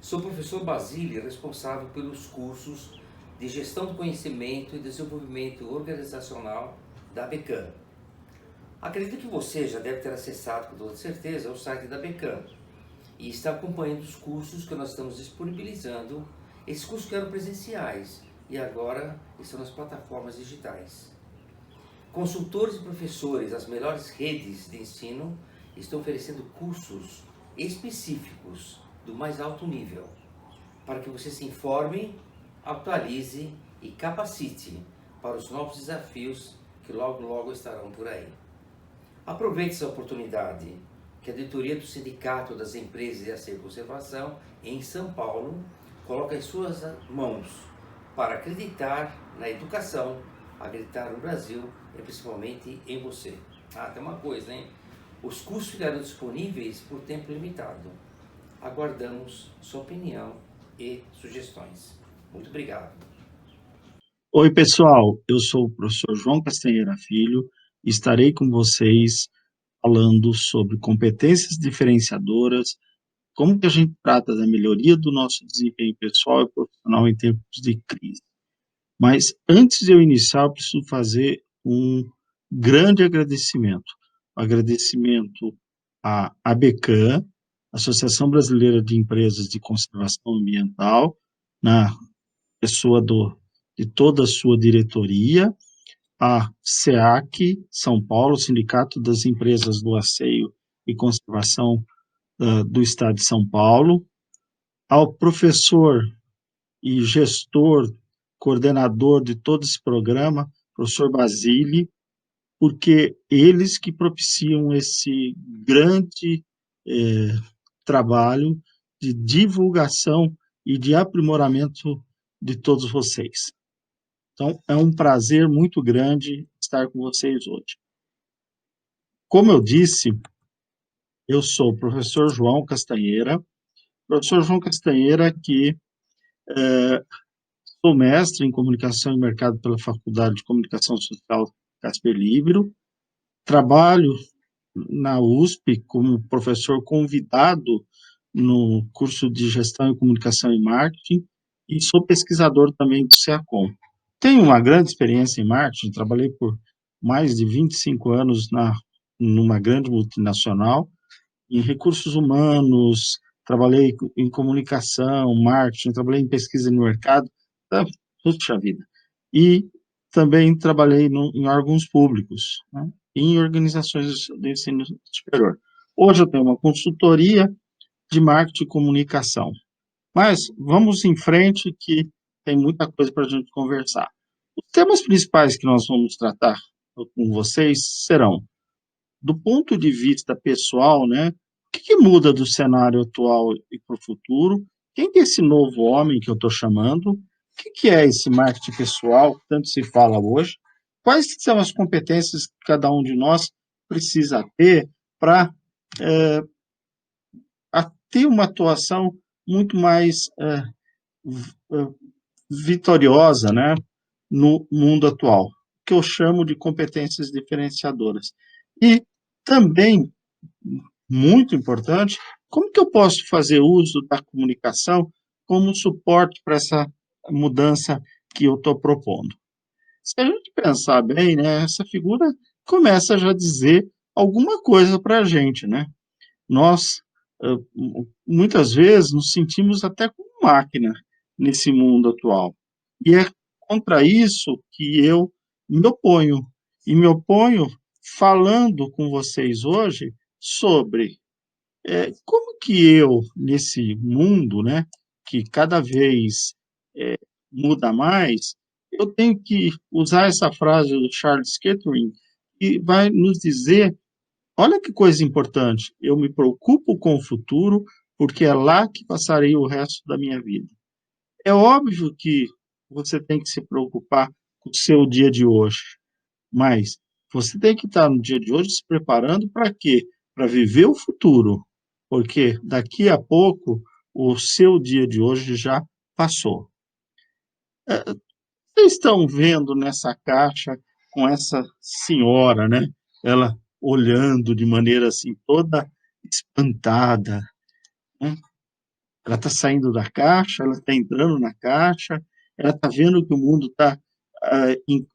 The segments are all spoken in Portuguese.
Sou o professor Basílio, responsável pelos cursos de Gestão do Conhecimento e Desenvolvimento Organizacional da Becam. Acredito que você já deve ter acessado com toda certeza o site da Becam e está acompanhando os cursos que nós estamos disponibilizando. Esses cursos que eram presenciais e agora estão nas plataformas digitais. Consultores e professores das melhores redes de ensino estão oferecendo cursos específicos do mais alto nível, para que você se informe, atualize e capacite para os novos desafios que logo logo estarão por aí. Aproveite essa oportunidade que a diretoria do Sindicato das Empresas de Acesso e Conservação em São Paulo coloca em suas mãos para acreditar na educação, acreditar no Brasil e principalmente em você. Tem uma coisa, hein? Os cursos ficarão disponíveis por tempo limitado. Aguardamos sua opinião e sugestões. Muito obrigado. Oi, pessoal, eu sou o professor João Castanheira Filho e estarei com vocês falando sobre competências diferenciadoras, como que a gente trata da melhoria do nosso desempenho pessoal e profissional em tempos de crise. Mas antes de eu iniciar, eu preciso fazer um grande agradecimento. Agradecimento à ABECAM, Associação Brasileira de Empresas de Conservação Ambiental, na pessoa de toda a sua diretoria, a SEAC São Paulo, Sindicato das Empresas do Asseio e Conservação do Estado de São Paulo, ao professor e gestor, coordenador de todo esse programa, professor Basile, porque eles que propiciam esse grande trabalho de divulgação e de aprimoramento de todos vocês. Então, é um prazer muito grande estar com vocês hoje. Como eu disse, eu sou o professor João Castanheira, que sou mestre em Comunicação e Mercado pela Faculdade de Comunicação Social Casper Libero, trabalho na USP como professor convidado no curso de Gestão e Comunicação e Marketing e sou pesquisador também do SEACOM. Tenho uma grande experiência em marketing, trabalhei por mais de 25 anos numa grande multinacional, em recursos humanos, trabalhei em comunicação, marketing, trabalhei em pesquisa no mercado, puxa vida. E também trabalhei em órgãos públicos, né, em organizações de ensino superior. Hoje eu tenho uma consultoria de marketing e comunicação. Mas vamos em frente que tem muita coisa para a gente conversar. Os temas principais que nós vamos tratar com vocês serão, do ponto de vista pessoal, né? O que muda do cenário atual e para o futuro? Quem que é esse novo homem que eu estou chamando? O que é esse marketing pessoal que tanto se fala hoje? Quais são as competências que cada um de nós precisa ter para ter uma atuação muito mais vitoriosa, né, no mundo atual, que eu chamo de competências diferenciadoras. E também, muito importante, como que eu posso fazer uso da comunicação como suporte para essa mudança que eu estou propondo? Se a gente pensar bem, né, essa figura começa já a dizer alguma coisa para a gente, né? Nós, muitas vezes, nos sentimos até como máquina nesse mundo atual. E é contra isso que eu me oponho. E me oponho falando com vocês hoje sobre como que eu, nesse mundo, né, que cada vez muda mais, eu tenho que usar essa frase do Charles Kettering, que vai nos dizer: olha que coisa importante, eu me preocupo com o futuro, porque é lá que passarei o resto da minha vida. É óbvio que você tem que se preocupar com o seu dia de hoje, mas você tem que estar no dia de hoje se preparando para quê? Para viver o futuro, porque daqui a pouco o seu dia de hoje já passou. Vocês estão vendo nessa caixa com essa senhora, né? Ela olhando de maneira assim toda espantada, né? ela está saindo da caixa, ela está entrando na caixa, ela está vendo que o mundo está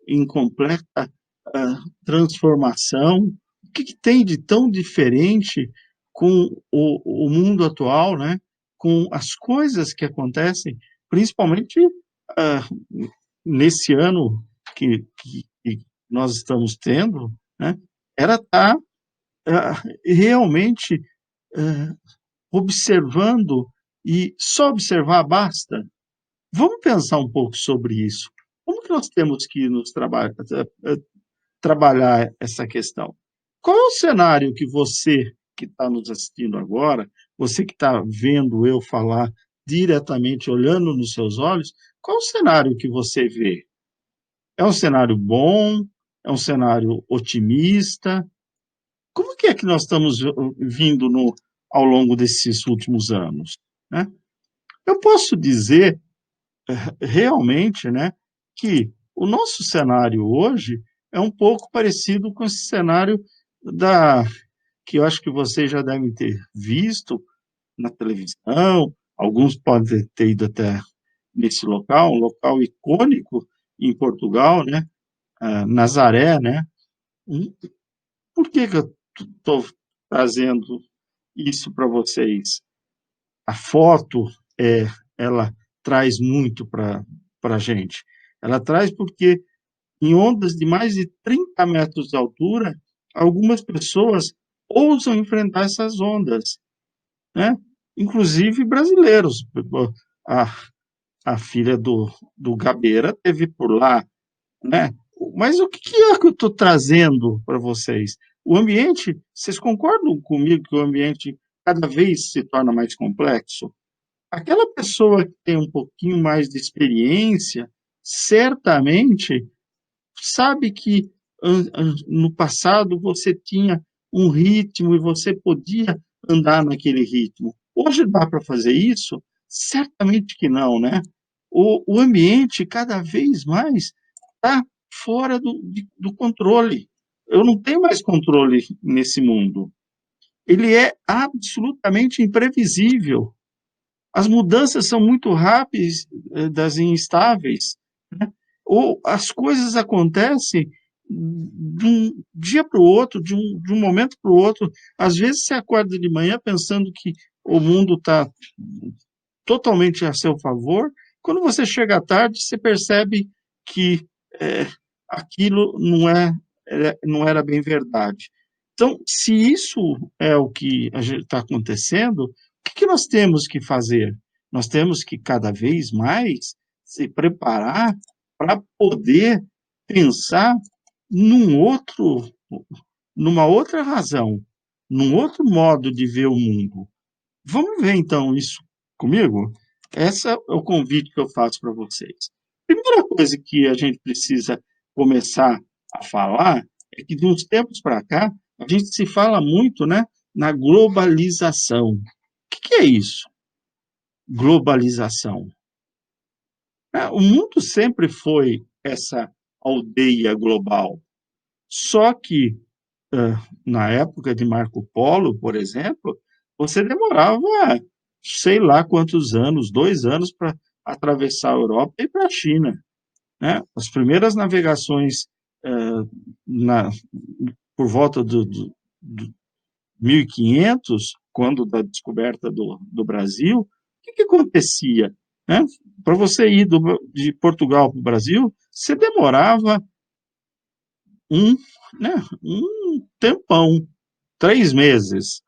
em completa transformação. O que tem de tão diferente com o mundo atual, né? Com as coisas que acontecem, principalmente ah, nesse ano que nós estamos tendo, né? Ela está realmente ah, observando, e só observar basta. Vamos pensar um pouco sobre isso. Como que nós temos que trabalhar essa questão? Qual é o cenário que você que está nos assistindo agora, você que está vendo eu falar diretamente, olhando nos seus olhos, qual é o cenário que você vê? É um cenário bom? É um cenário otimista? Como que é que nós estamos vindo ao longo desses últimos anos, né? Eu posso dizer realmente, né, que o nosso cenário hoje é um pouco parecido com esse cenário da que eu acho que vocês já devem ter visto na televisão, alguns podem ter ido até nesse local, um local icônico em Portugal, né, Nazaré, né? Hum, Por que eu estou trazendo isso para vocês? A foto, ela traz muito para a gente. Ela traz porque em ondas de mais de 30 metros de altura, algumas pessoas ousam enfrentar essas ondas, né? Inclusive brasileiros. A, a filha do Gabeira teve por lá, né? Mas o que é que eu estou trazendo para vocês? O ambiente, vocês concordam comigo que o ambiente cada vez se torna mais complexo? Aquela pessoa que tem um pouquinho mais de experiência, certamente sabe que no passado você tinha um ritmo e você podia andar naquele ritmo. Hoje dá para fazer isso? Certamente que não, né? O ambiente cada vez mais está fora do controle. Eu não tenho mais controle nesse mundo. Ele é absolutamente imprevisível. As mudanças são muito rápidas e instáveis, né? Ou as coisas acontecem de um dia para o outro, de um momento para o outro. Às vezes você acorda de manhã pensando que o mundo está totalmente a seu favor. Quando você chega à tarde, você percebe que é, aquilo não era bem verdade. Então, se isso é o que está acontecendo, o que nós temos que fazer? Nós temos que cada vez mais se preparar para poder pensar num outro, numa outra razão, num outro modo de ver o mundo. Vamos ver então isso comigo? Esse é o convite que eu faço para vocês. Primeira coisa que a gente precisa começar a falar é que de uns tempos para cá a gente se fala muito, né, na globalização. O que é isso? Globalização. O mundo sempre foi essa aldeia global. Só que na época de Marco Polo, por exemplo, você demorava sei lá quantos anos, 2 anos para atravessar a Europa e ir para a China, né? As primeiras navegações eh, na, por volta do 1500, quando da descoberta do Brasil, o que acontecia, né? Para você ir de Portugal para o Brasil, você demorava um, né, um tempão, 3 meses.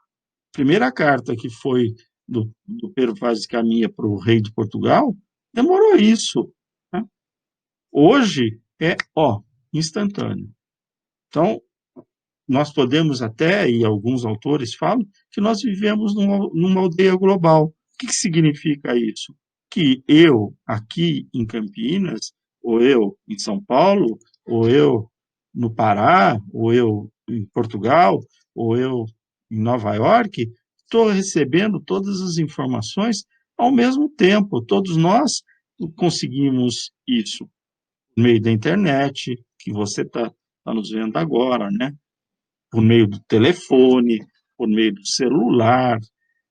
Primeira carta que foi do Pedro Vaz de Caminha para o rei de Portugal, demorou isso, né? Hoje é, instantâneo. Então, nós podemos até, e alguns autores falam, que nós vivemos numa aldeia global. O que significa isso? Que eu, aqui em Campinas, ou eu em São Paulo, ou eu no Pará, ou eu em Portugal, ou eu em Nova York, estou recebendo todas as informações ao mesmo tempo. Todos nós conseguimos isso por meio da internet, que você está nos vendo agora, né? Por meio do telefone, por meio do celular.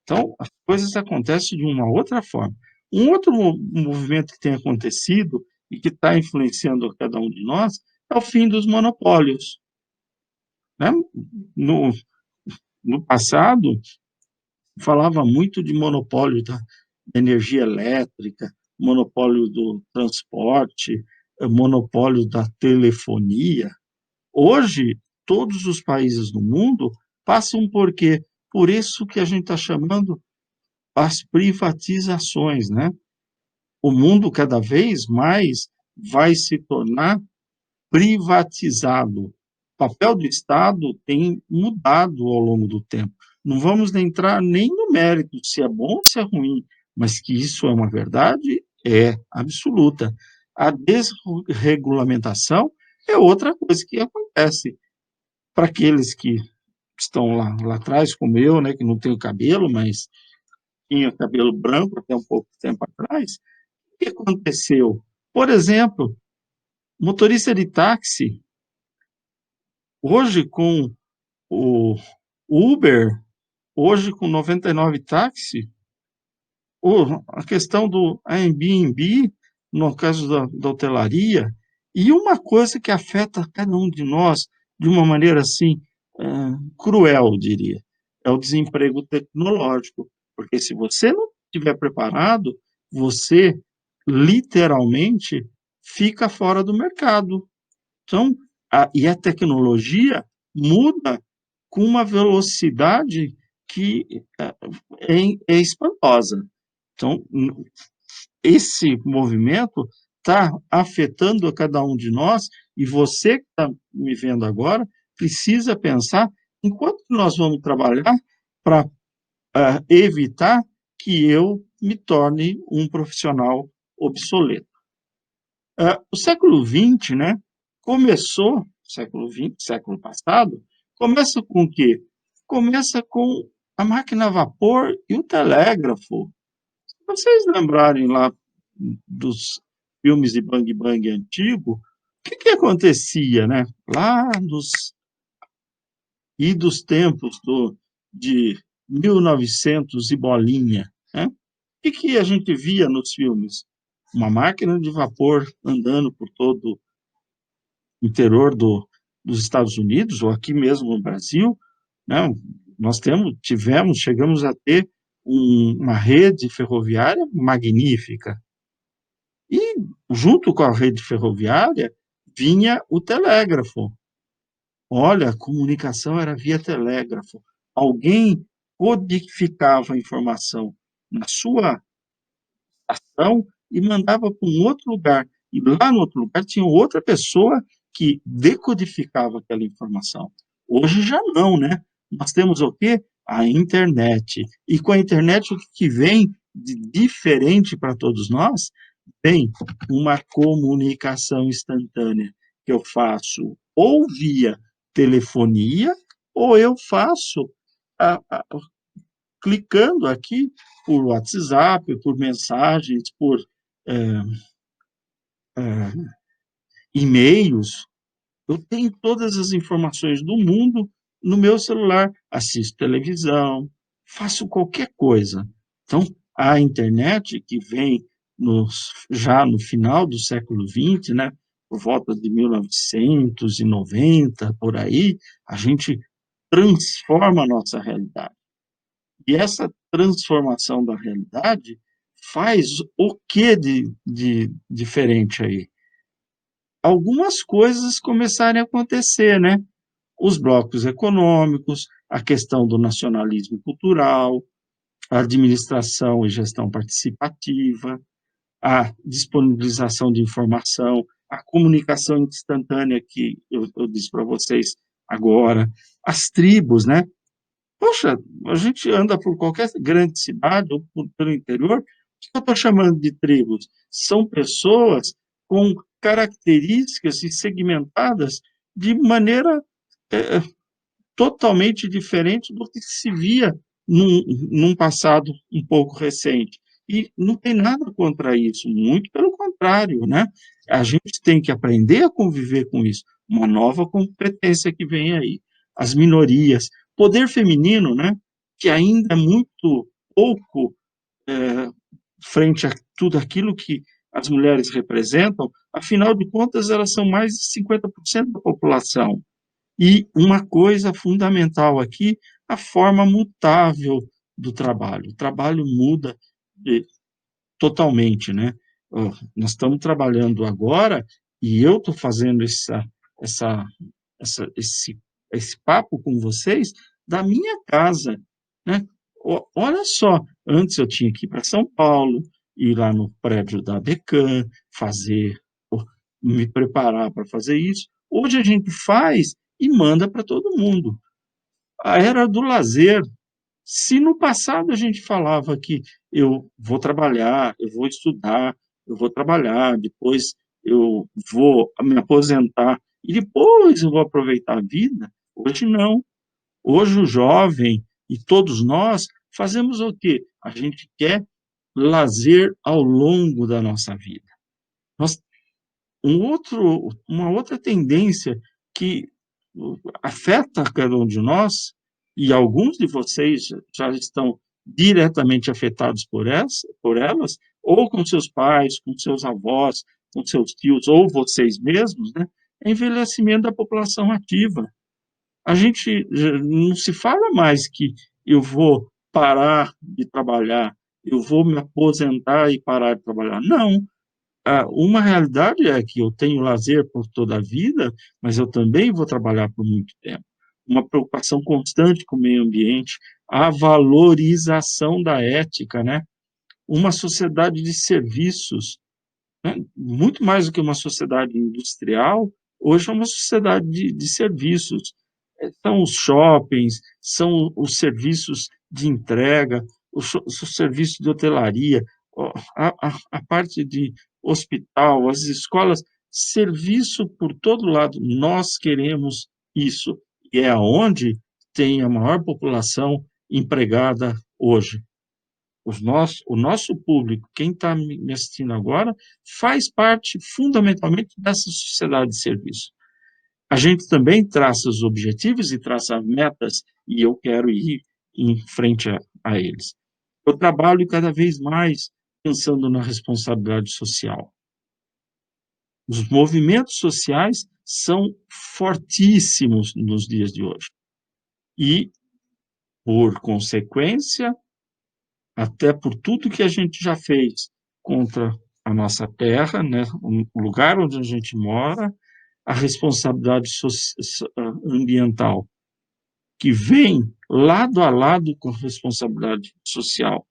Então, as coisas acontecem de uma outra forma. Um outro movimento que tem acontecido e que está influenciando a cada um de nós é o fim dos monopólios, né? No, no passado, falava muito de monopólio da energia elétrica, monopólio do transporte, monopólio da telefonia. Hoje, todos os países do mundo passam por quê? Por isso que a gente está chamando as privatizações, né? O mundo cada vez mais vai se tornar privatizado. O papel do Estado tem mudado ao longo do tempo. Não vamos entrar nem no mérito se é bom ou se é ruim, mas que isso é uma verdade, é absoluta. A desregulamentação é outra coisa que acontece. Para aqueles que estão lá atrás, como eu, né, que não tenho cabelo, mas tinha cabelo branco até um pouco tempo atrás, o que aconteceu? Por exemplo, motorista de táxi, hoje com o Uber, hoje com 99 táxi, ou a questão do Airbnb, no caso da hotelaria, e uma coisa que afeta cada um de nós de uma maneira assim, cruel, eu diria, é o desemprego tecnológico, porque se você não estiver preparado, você literalmente fica fora do mercado. Então, e a tecnologia muda com uma velocidade que é espantosa. Então, esse movimento está afetando a cada um de nós, e você que está me vendo agora precisa pensar em quanto nós vamos trabalhar para evitar que eu me torne um profissional obsoleto. O século XX, né, começou, século XX, século passado, começa com o quê? Começa com a máquina a vapor e o telégrafo. Se vocês lembrarem lá dos filmes de Bang Bang antigo, o que acontecia, né? Lá nos idos tempos de 1900 e bolinha, né? O que a gente via nos filmes? Uma máquina de vapor andando por todo o interior dos Estados Unidos, ou aqui mesmo no Brasil, né? Nós chegamos a ter uma rede ferroviária magnífica. E, junto com a rede ferroviária, vinha o telégrafo. Olha, a comunicação era via telégrafo. Alguém codificava a informação na sua ação e mandava para um outro lugar. E lá no outro lugar tinha outra pessoa que decodificava aquela informação. Hoje já não, né? Nós temos o quê? A internet. E com a internet, o que vem de diferente para todos nós? Vem uma comunicação instantânea que eu faço ou via telefonia, ou eu faço clicando aqui por WhatsApp, por mensagens, por é, e-mails. Eu tenho todas as informações do mundo no meu celular, assisto televisão, faço qualquer coisa. Então, a internet que vem já no final do século XX, né, por volta de 1990, por aí, a gente transforma a nossa realidade. E essa transformação da realidade faz o que de diferente aí? Algumas coisas começarem a acontecer, né? Os blocos econômicos, a questão do nacionalismo cultural, a administração e gestão participativa, a disponibilização de informação, a comunicação instantânea que eu disse para vocês agora, as tribos, né? Poxa, a gente anda por qualquer grande cidade ou pelo interior, o que eu estou chamando de tribos? São pessoas com características e segmentadas de maneira totalmente diferente do que se via num passado um pouco recente. E não tem nada contra isso, muito pelo contrário, né? A gente tem que aprender a conviver com isso, uma nova competência que vem aí. As minorias, poder feminino, né? Que ainda é muito pouco eh, frente a tudo aquilo que as mulheres representam, afinal de contas, elas são mais de 50% da população. E uma coisa fundamental aqui, a forma mutável do trabalho. O trabalho muda eh, totalmente, né? Nós estamos trabalhando agora e eu estou fazendo essa, essa, esse papo com vocês da minha casa, né? Olha só, antes eu tinha que ir para São Paulo, ir lá no prédio da Becam, fazer, me preparar para fazer isso. Hoje a gente faz e manda para todo mundo. A era do lazer. Se no passado a gente falava que eu vou trabalhar, eu vou estudar, eu vou trabalhar, depois eu vou me aposentar e depois eu vou aproveitar a vida, hoje não. Hoje o jovem e todos nós fazemos o quê? A gente quer lazer ao longo da nossa vida. Nós uma outra tendência que afeta cada um de nós, e alguns de vocês já estão diretamente afetados por elas, ou com seus pais, com seus avós, com seus tios, ou vocês mesmos, né? É envelhecimento da população ativa. A gente não se fala mais que eu vou parar de trabalhar, eu vou me aposentar e parar de trabalhar. Não, uma realidade é que eu tenho lazer por toda a vida, mas eu também vou trabalhar por muito tempo. Uma preocupação constante com o meio ambiente, a valorização da ética, né? Uma sociedade de serviços, né? Muito mais do que uma sociedade industrial, hoje é uma sociedade de serviços. São os shoppings, são os serviços de entrega, os serviços de hotelaria, a parte de hospital, as escolas, serviço por todo lado. Nós queremos isso, e é onde tem a maior população empregada hoje. O nosso público, quem está me assistindo agora, faz parte fundamentalmente dessa sociedade de serviço. A gente também traça os objetivos e traça metas, e eu quero ir em frente a eles. Eu trabalho cada vez mais pensando na responsabilidade social. Os movimentos sociais são fortíssimos nos dias de hoje. E, por consequência, até por tudo que a gente já fez contra a nossa terra, né, o lugar onde a gente mora, a responsabilidade ambiental, que vem lado a lado com a responsabilidade social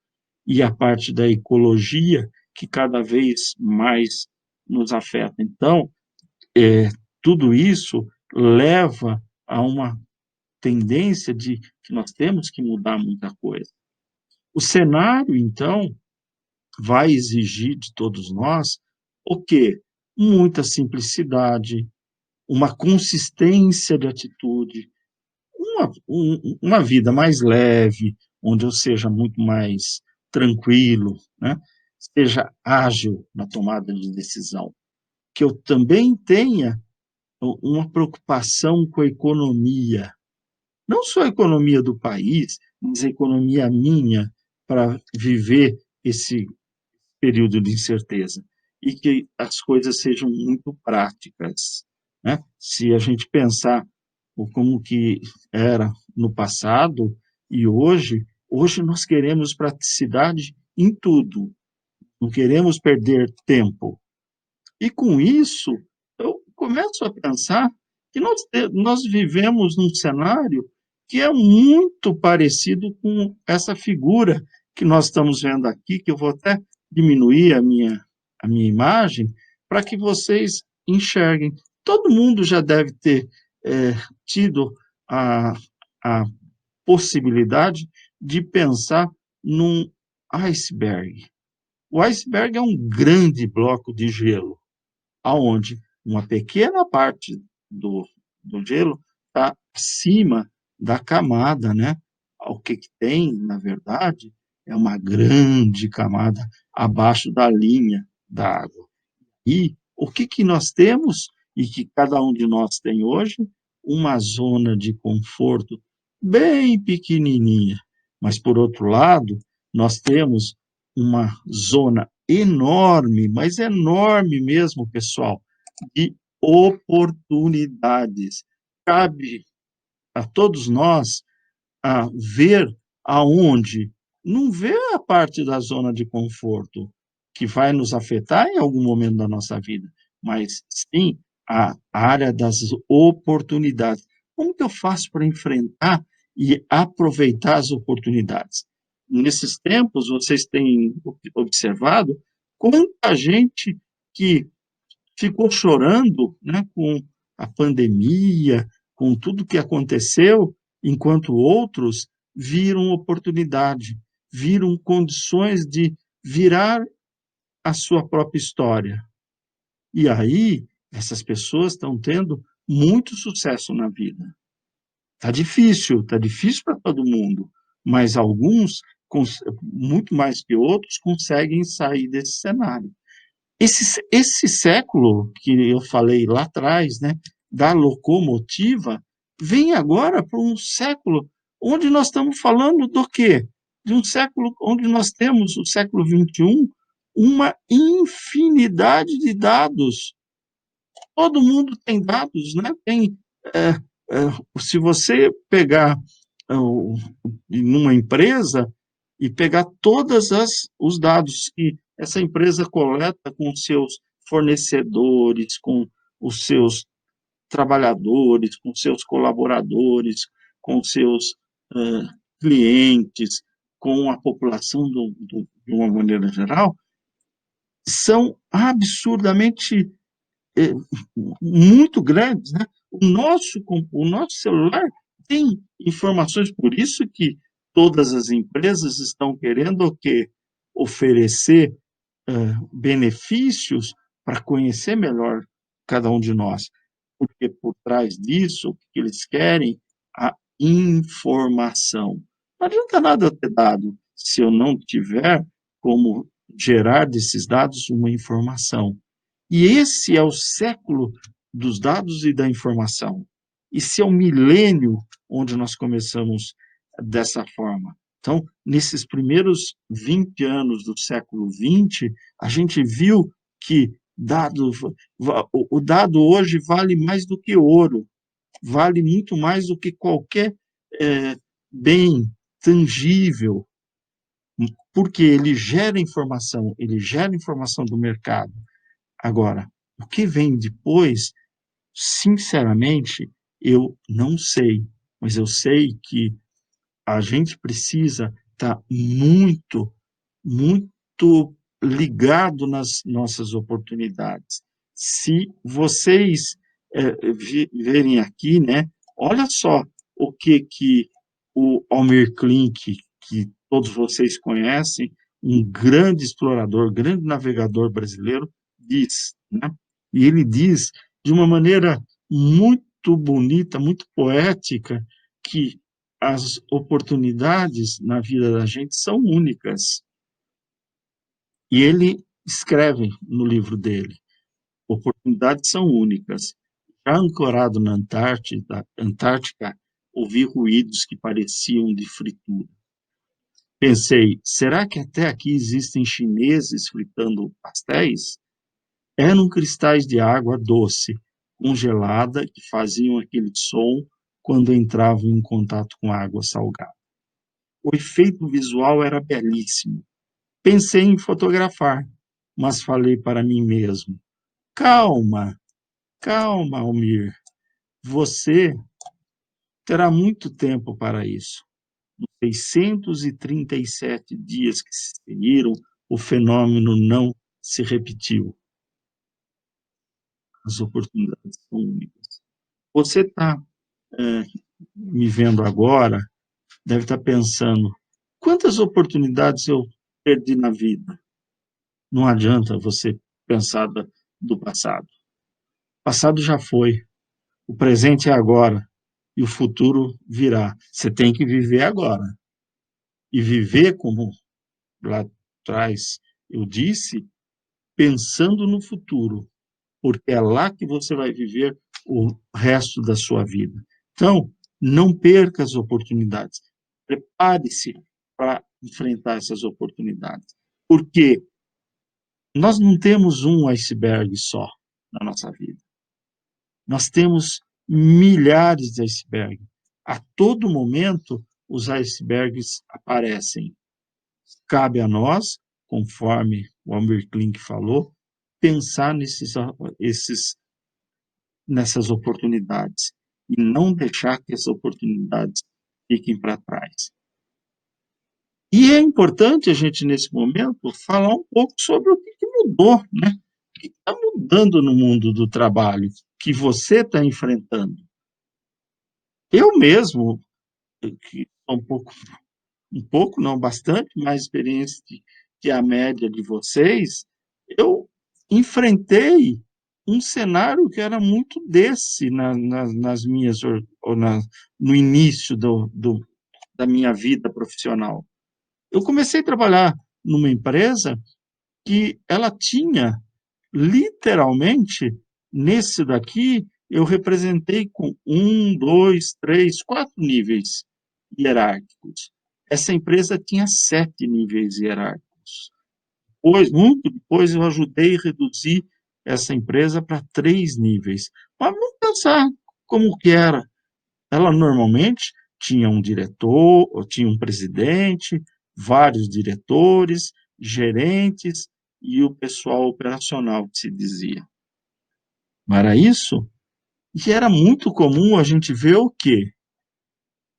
e a parte da ecologia, que cada vez mais nos afeta. Então, tudo isso leva a uma tendência de que nós temos que mudar muita coisa. O cenário, então, vai exigir de todos nós o quê? Muita simplicidade, uma consistência de atitude, uma vida mais leve, onde eu seja muito mais tranquilo, né? Seja ágil na tomada de decisão, que eu também tenha uma preocupação com a economia, não só a economia do país, mas a economia minha para viver esse período de incerteza e que as coisas sejam muito práticas, né? Se a gente pensar como que era no passado e hoje nós queremos praticidade em tudo, não queremos perder tempo. E com isso, eu começo a pensar que nós vivemos num cenário que é muito parecido com essa figura que nós estamos vendo aqui, que eu vou até diminuir a minha imagem para que vocês enxerguem. Todo mundo já deve ter tido a, a possibilidade de pensar num iceberg. O iceberg é um grande bloco de gelo, aonde uma pequena parte do gelo está acima da camada, né? O que tem, na verdade, é uma grande camada abaixo da linha da água. E o que nós temos, e que cada um de nós tem hoje? Uma zona de conforto bem pequenininha. Mas, por outro lado, nós temos uma zona enorme, mas enorme mesmo, pessoal, de oportunidades. Cabe a todos nós a ver aonde, não ver a parte da zona de conforto, que vai nos afetar em algum momento da nossa vida, mas sim a área das oportunidades. Como que eu faço para enfrentar e aproveitar as oportunidades? Nesses tempos, vocês têm observado quanta gente que ficou chorando, né, com a pandemia, com tudo que aconteceu, enquanto outros viram oportunidade, viram condições de virar a sua própria história. E aí, essas pessoas estão tendo muito sucesso na vida. Tá difícil para todo mundo, mas alguns, muito mais que outros, conseguem sair desse cenário. Esse século que eu falei lá atrás, né, da locomotiva, vem agora para um século onde nós estamos falando do quê? De um século onde nós temos, o século XXI, uma infinidade de dados. Todo mundo tem dados, né? É, se você pegar numa empresa e pegar todos os dados que essa empresa coleta com os seus fornecedores, com os seus trabalhadores, com seus colaboradores, com seus clientes, com a população de uma maneira geral, são absurdamente é, muito grandes, né? O nosso celular tem informações, por isso que todas as empresas estão querendo o quê? Oferecer benefícios para conhecer melhor cada um de nós. Porque por trás disso, o que eles querem? A informação. Não adianta nada ter dado se eu não tiver como gerar desses dados uma informação. E esse é o século dos dados e da informação. Esse é o milênio onde nós começamos dessa forma. Então, nesses primeiros 20 anos do século XX, a gente viu que o dado hoje vale mais do que ouro, vale muito mais do que qualquer bem tangível, porque ele gera informação do mercado. Agora, o que vem depois, sinceramente, eu não sei, mas eu sei que a gente precisa estar muito, muito ligado nas nossas oportunidades. Se vocês verem aqui, né, olha só o que o Almir Klink, que todos vocês conhecem, um grande explorador, grande navegador brasileiro, diz, né? E ele diz de uma maneira muito bonita, muito poética, que as oportunidades na vida da gente são únicas. E ele escreve no livro dele: oportunidades são únicas. Já ancorado na Antártica, ouvi ruídos que pareciam de fritura. Pensei, será que até aqui existem chineses fritando pastéis? Eram cristais de água doce, congelada, que faziam aquele som quando entravam em contato com água salgada. O efeito visual era belíssimo. Pensei em fotografar, mas falei para mim mesmo: calma, calma, Almir, você terá muito tempo para isso. Nos 637 dias que se seguiram, o fenômeno não se repetiu. As oportunidades são únicas. Você está me vendo agora, deve estar pensando: quantas oportunidades eu perdi na vida? Não adianta você pensar do passado. O passado já foi, o presente é agora e o futuro virá. Você tem que viver agora. E viver, como lá atrás eu disse, pensando no futuro, porque é lá que você vai viver o resto da sua vida. Então, não perca as oportunidades. Prepare-se para enfrentar essas oportunidades. Porque nós não temos um iceberg só na nossa vida. Nós temos milhares de icebergs. A todo momento, os icebergs aparecem. Cabe a nós, conforme o Almir Klink falou, pensar nessas oportunidades e não deixar que essas oportunidades fiquem para trás. E é importante a gente, nesse momento, falar um pouco sobre o que mudou, né? O que está mudando no mundo do trabalho, que você está enfrentando. Eu mesmo, que sou um pouco, não bastante, mais experiência que a média de vocês, eu enfrentei um cenário que era muito desse nas minhas, no início da minha vida profissional. Eu comecei a trabalhar numa empresa que ela tinha, literalmente, nesse daqui, eu representei com 1, 2, 3, 4 níveis hierárquicos. Essa empresa tinha 7 níveis hierárquicos. Muito depois, eu ajudei a reduzir essa empresa para 3 níveis. Mas vamos pensar como que era. Ela normalmente tinha um diretor, ou tinha um presidente, vários diretores, gerentes e o pessoal operacional, que se dizia. Não era isso? E era muito comum a gente ver o quê?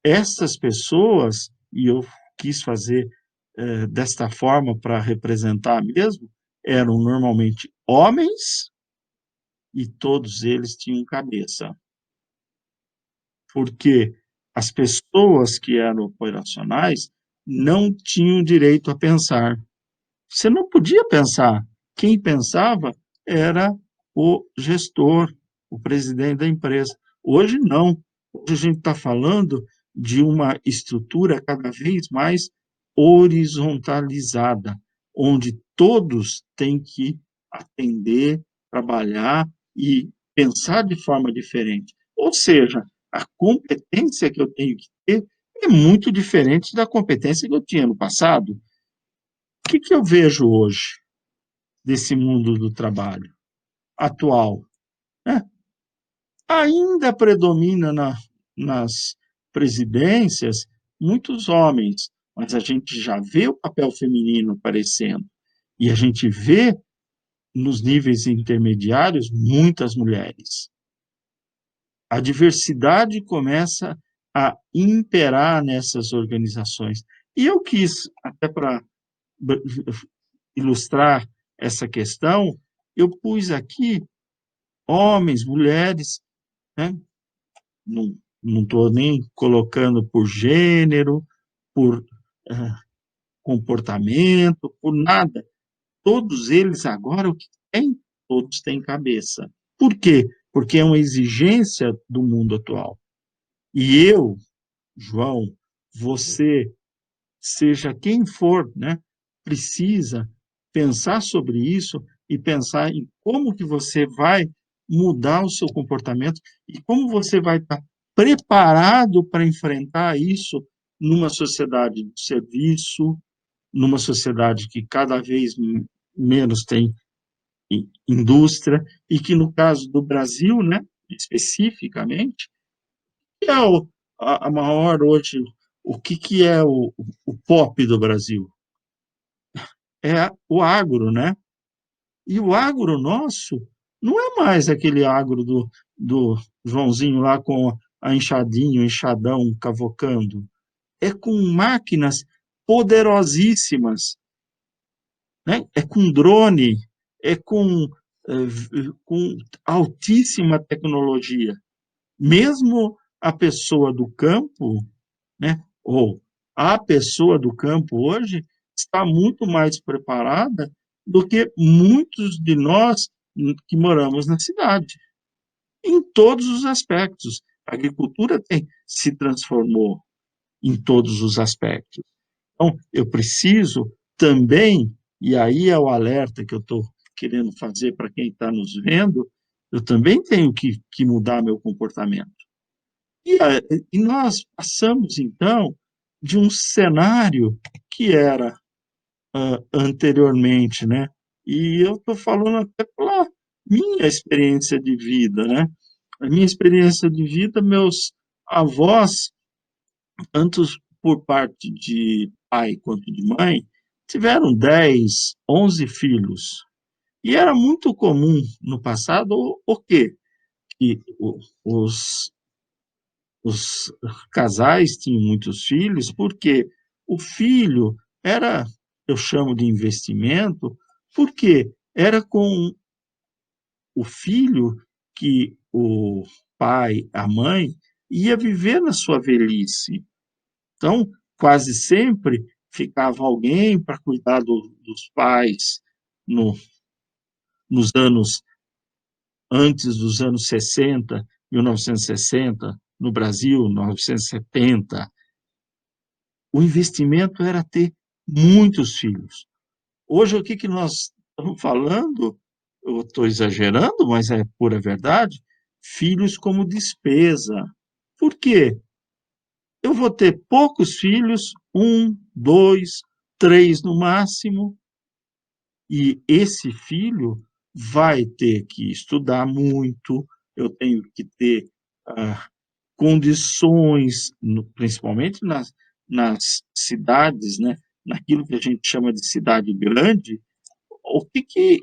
Essas pessoas, e eu quis fazer desta forma para representar mesmo, eram normalmente homens e todos eles tinham cabeça. Porque as pessoas que eram operacionais não tinham direito a pensar. Você não podia pensar. Quem pensava era o gestor, o presidente da empresa. Hoje, não. Hoje a gente está falando de uma estrutura cada vez mais horizontalizada, onde todos têm que atender, trabalhar e pensar de forma diferente. Ou seja, a competência que eu tenho que ter é muito diferente da competência que eu tinha no passado. O que eu vejo hoje desse mundo do trabalho atual? Né? Ainda predomina nas presidências muitos homens, mas a gente já vê o papel feminino aparecendo. E a gente vê nos níveis intermediários muitas mulheres. A diversidade começa a imperar nessas organizações. E eu quis, até para ilustrar essa questão, eu pus aqui homens, mulheres, né? Não estou nem colocando por gênero, por comportamento, por nada. Todos eles agora, o que têm? Todos têm cabeça. Por quê? Porque é uma exigência do mundo atual. E eu, João, você, seja quem for, né, precisa pensar sobre isso e pensar em como que você vai mudar o seu comportamento e como você vai estar preparado para enfrentar isso numa sociedade de serviço, numa sociedade que cada vez menos tem indústria e que no caso do Brasil, né, especificamente, é a maior hoje, o que é o pop do Brasil? É o agro, né? E o agro nosso não é mais aquele agro do Joãozinho lá com a enxadinha, o enxadão cavocando. É com máquinas poderosíssimas, né? É com drone, é com altíssima tecnologia. Mesmo a pessoa do campo, né? Ou a pessoa do campo hoje está muito mais preparada do que muitos de nós que moramos na cidade, em todos os aspectos. A agricultura se transformou em todos os aspectos. Então, eu preciso também, e aí é o alerta que eu estou querendo fazer para quem está nos vendo, eu também tenho que mudar meu comportamento. E nós passamos, então, de um cenário que era anteriormente, né? E eu estou falando até pela minha experiência de vida, né? A minha experiência de vida, meus avós, tanto por parte de pai quanto de mãe, tiveram 10, 11 filhos. E era muito comum no passado o quê? Que os casais tinham muitos filhos, porque o filho era, eu chamo de investimento, porque era com o filho que o pai, a mãe, ia viver na sua velhice. Então, quase sempre ficava alguém para cuidar dos pais no, nos anos antes dos anos 60, 1960, no Brasil, 1970. O investimento era ter muitos filhos. Hoje, o que, que nós estamos falando? Eu estou exagerando, mas é pura verdade. Filhos como despesa. Por quê? Eu vou ter poucos filhos, um, dois, três no máximo, e esse filho vai ter que estudar muito, eu tenho que ter ah, condições, principalmente nas cidades, né? Naquilo que a gente chama de cidade grande, o que, que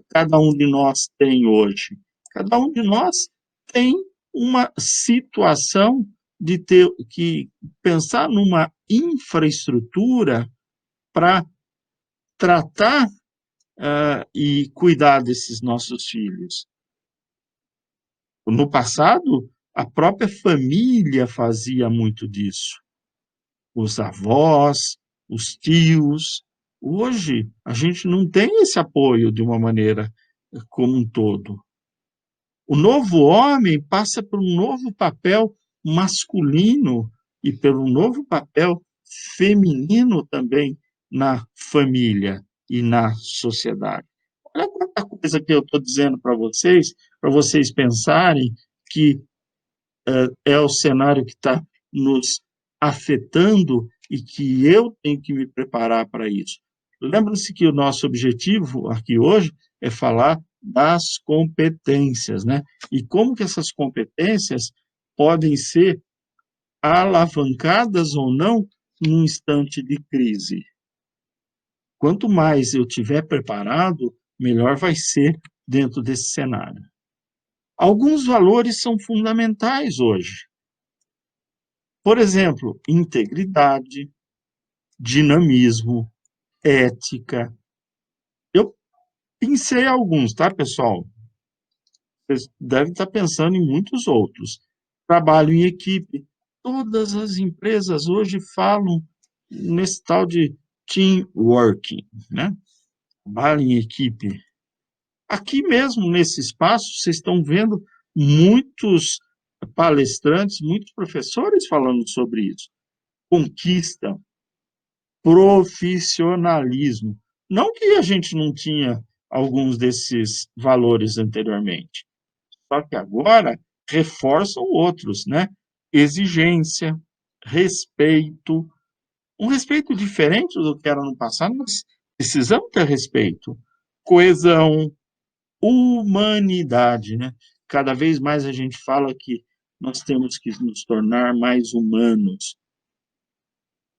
cada um de nós tem hoje? Cada um de nós tem uma situação de ter que pensar numa infraestrutura para tratar e cuidar desses nossos filhos. No passado, a própria família fazia muito disso. Os avós, os tios. Hoje, a gente não tem esse apoio de uma maneira como um todo. O novo homem passa por um novo papel masculino e pelo novo papel feminino também na família e na sociedade. Olha quanta coisa que eu estou dizendo para vocês pensarem que é o cenário que está nos afetando e que eu tenho que me preparar para isso. Lembre-se que o nosso objetivo aqui hoje é falar das competências, né? E como que essas competências podem ser alavancadas ou não num instante de crise. Quanto mais eu tiver preparado, melhor vai ser dentro desse cenário. Alguns valores são fundamentais hoje. Por exemplo, integridade, dinamismo, ética. Eu pensei alguns, tá, pessoal? Vocês devem estar pensando em muitos outros. Trabalho em equipe. Todas as empresas hoje falam nesse tal de teamwork, né? Trabalho em equipe. Aqui mesmo, nesse espaço, vocês estão vendo muitos palestrantes, muitos professores falando sobre isso. Conquista, profissionalismo. Não que a gente não tinha alguns desses valores anteriormente, só que agora reforçam outros, né? Exigência, respeito, um respeito diferente do que era no passado, mas precisamos ter respeito, coesão, humanidade, né? Cada vez mais a gente fala que nós temos que nos tornar mais humanos.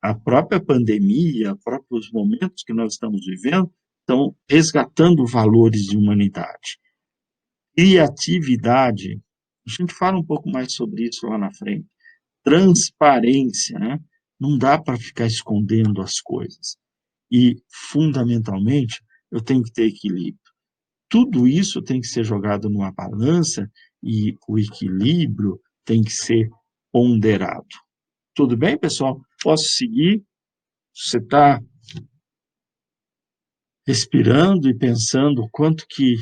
A própria pandemia, próprios momentos que nós estamos vivendo, estão resgatando valores de humanidade. Criatividade, a gente fala um pouco mais sobre isso lá na frente. Transparência, né? Não dá para ficar escondendo as coisas. E, fundamentalmente, eu tenho que ter equilíbrio. Tudo isso tem que ser jogado numa balança e o equilíbrio tem que ser ponderado. Tudo bem, pessoal? Posso seguir? Você está respirando e pensando o quanto que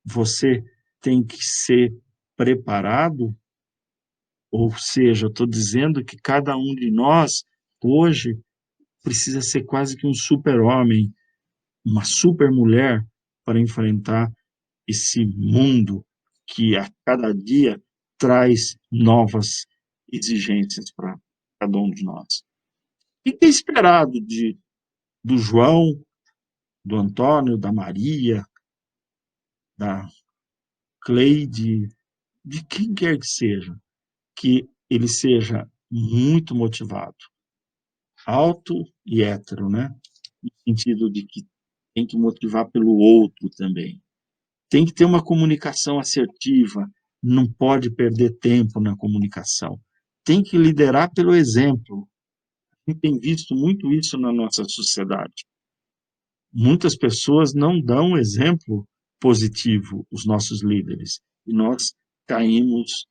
você tem que ser preparado, ou seja, eu estou dizendo que cada um de nós, hoje, precisa ser quase que um super-homem, uma super-mulher para enfrentar esse mundo que a cada dia traz novas exigências para cada um de nós. O que é esperado do João, do Antônio, da Maria, da Cleide, de quem quer que seja, que ele seja muito motivado, alto e hétero, né? No sentido de que tem que motivar pelo outro também. Tem que ter uma comunicação assertiva, não pode perder tempo na comunicação. Tem que liderar pelo exemplo. A gente tem visto muito isso na nossa sociedade. Muitas pessoas não dão exemplo positivo, os nossos líderes, e nós caímos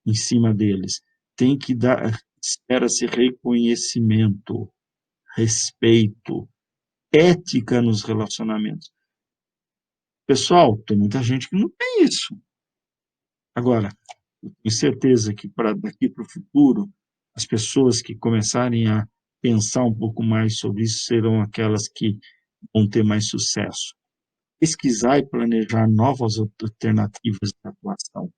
em cima deles. Tem que dar, espera-se reconhecimento, respeito, ética nos relacionamentos. Pessoal, tem muita gente que não tem isso. Agora, eu tenho certeza que para daqui para o futuro, as pessoas que começarem a pensar um pouco mais sobre isso serão aquelas que vão ter mais sucesso. Pesquisar e planejar novas alternativas de atuação.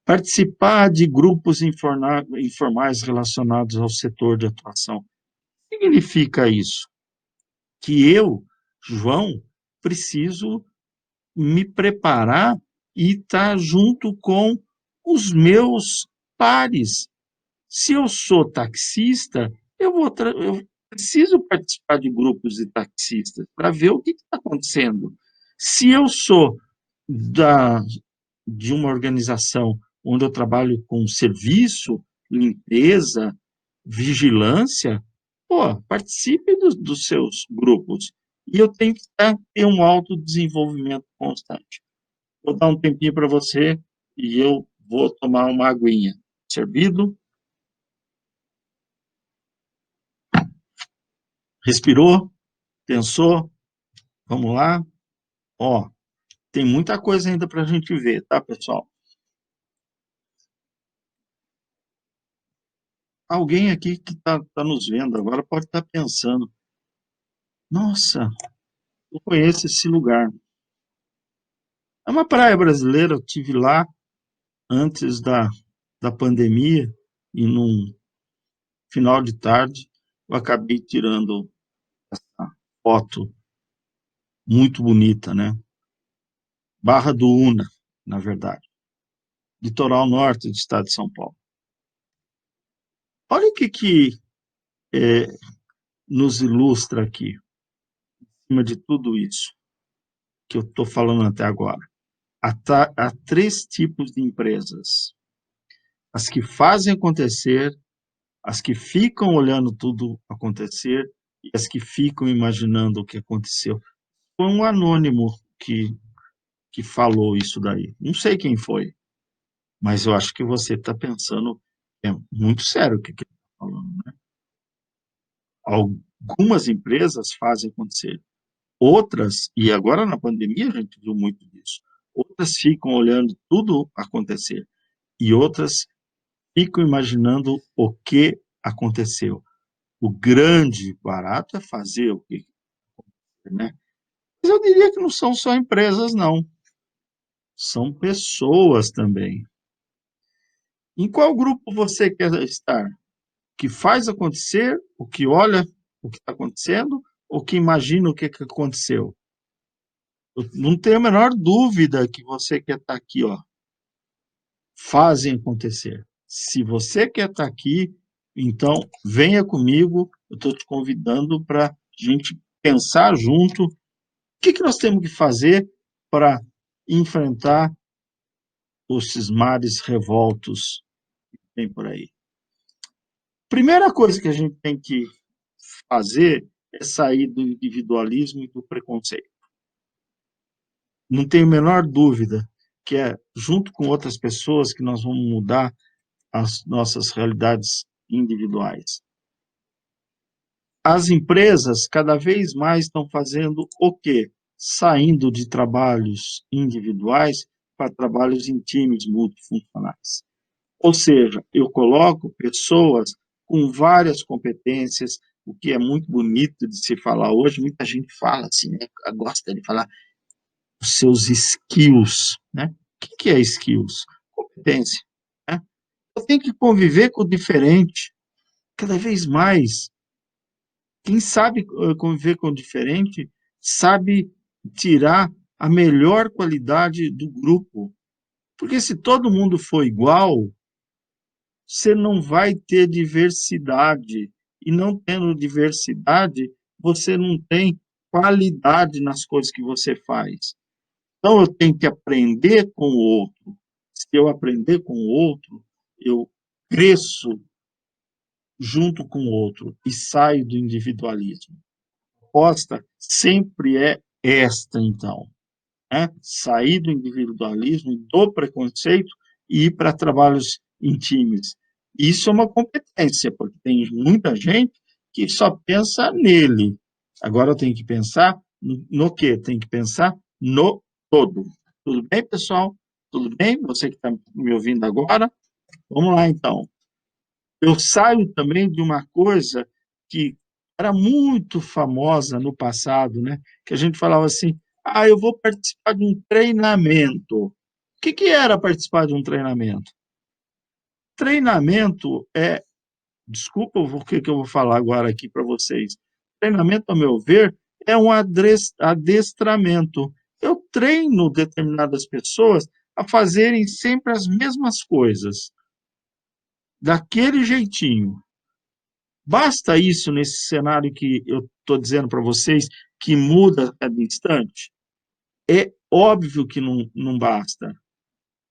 Participar de grupos informais relacionados ao setor de atuação. O que significa isso? Que eu, João, preciso me preparar e estar junto com os meus pares. Se eu sou taxista, eu preciso participar de grupos de taxistas para ver o que está acontecendo. Se eu sou da, de uma organização onde eu trabalho com serviço, limpeza, vigilância, pô, participe dos seus grupos. E eu tenho que ter um autodesenvolvimento constante. Vou dar um tempinho para você e eu vou tomar uma aguinha. Servido? Respirou? Pensou? Vamos lá? Ó, tem muita coisa ainda para a gente ver, tá, pessoal? Alguém aqui que tá nos vendo agora pode estar pensando, nossa, eu conheço esse lugar. É uma praia brasileira, eu estive lá antes da pandemia e num final de tarde eu acabei tirando a foto muito bonita, né? Barra do Una, na verdade, litoral norte do estado de São Paulo. Olha o que é, nos ilustra aqui, acima de tudo isso que eu estou falando até agora. Há três tipos de empresas: as que fazem acontecer, as que ficam olhando tudo acontecer e as que ficam imaginando o que aconteceu. Foi um anônimo que falou isso daí. Não sei quem foi, mas eu acho que você está pensando, é muito sério o que ele está falando, né? Algumas empresas fazem acontecer, outras, e agora na pandemia a gente viu muito disso, outras ficam olhando tudo acontecer e outras ficam imaginando o que aconteceu. O grande barato é fazer o que, né? Mas eu diria que não são só empresas, não. São pessoas também. Em qual grupo você quer estar? Que faz acontecer, o que olha o que está acontecendo, ou que imagina o que aconteceu? Eu não tenho a menor dúvida que você quer estar aqui, ó. Fazem acontecer. Se você quer estar aqui, então venha comigo. Eu estou te convidando para a gente pensar junto o que nós temos que fazer para enfrentar os mares revoltos que tem por aí. Primeira coisa que a gente tem que fazer é sair do individualismo e do preconceito. Não tenho a menor dúvida que é junto com outras pessoas que nós vamos mudar as nossas realidades individuais. As empresas cada vez mais estão fazendo o quê? Saindo de trabalhos individuais para trabalhos em times multifuncionais. Ou seja, eu coloco pessoas com várias competências, o que é muito bonito de se falar hoje. Muita gente fala assim, né? Gosta de falar os seus skills, né? O que é skills? Competência, né? Eu tenho que conviver com o diferente cada vez mais. Quem sabe conviver com o diferente, sabe tirar a melhor qualidade do grupo. Porque se todo mundo for igual, você não vai ter diversidade. E não tendo diversidade, você não tem qualidade nas coisas que você faz. Então, eu tenho que aprender com o outro. Se eu aprender com o outro, eu cresço junto com o outro e saio do individualismo. A proposta sempre é esta, então, né? Sair do individualismo, do preconceito e ir para trabalhos em times. Isso é uma competência, porque tem muita gente que só pensa nele. Agora eu tenho que pensar no quê? Tem que pensar no todo. Tudo bem, pessoal? Tudo bem? Você que está me ouvindo agora? Vamos lá, então. Eu saio também de uma coisa que era muito famosa no passado, né? Que a gente falava assim: ah, eu vou participar de um treinamento. O que era participar de um treinamento? Treinamento é, desculpa o que eu vou falar agora aqui para vocês. Treinamento, ao meu ver, é um adestramento. Eu treino determinadas pessoas a fazerem sempre as mesmas coisas, daquele jeitinho. Basta isso nesse cenário que eu estou dizendo para vocês, que muda a cada instante? É óbvio que não basta.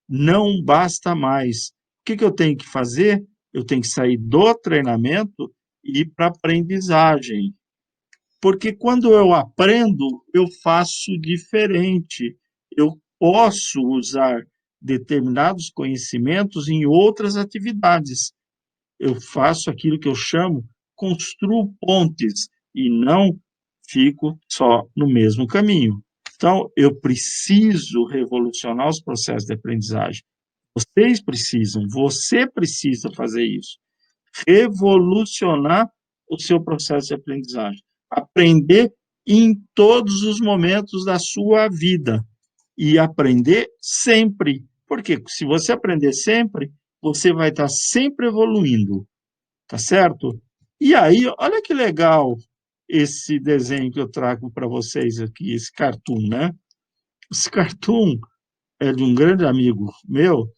Não basta mais. O que eu tenho que fazer? Eu tenho que sair do treinamento e ir para a aprendizagem. Porque quando eu aprendo, eu faço diferente. Eu posso usar determinados conhecimentos em outras atividades. Eu faço aquilo que eu chamo, construo pontes e não fico só no mesmo caminho. Então, eu preciso revolucionar os processos de aprendizagem. Vocês precisam, você precisa fazer isso. Revolucionar o seu processo de aprendizagem. Aprender em todos os momentos da sua vida. E aprender sempre. Porque se você aprender sempre, você vai estar sempre evoluindo. Tá certo? E aí, olha que legal esse desenho que eu trago para vocês aqui, esse cartoon, né? Esse cartoon é de um grande amigo meu,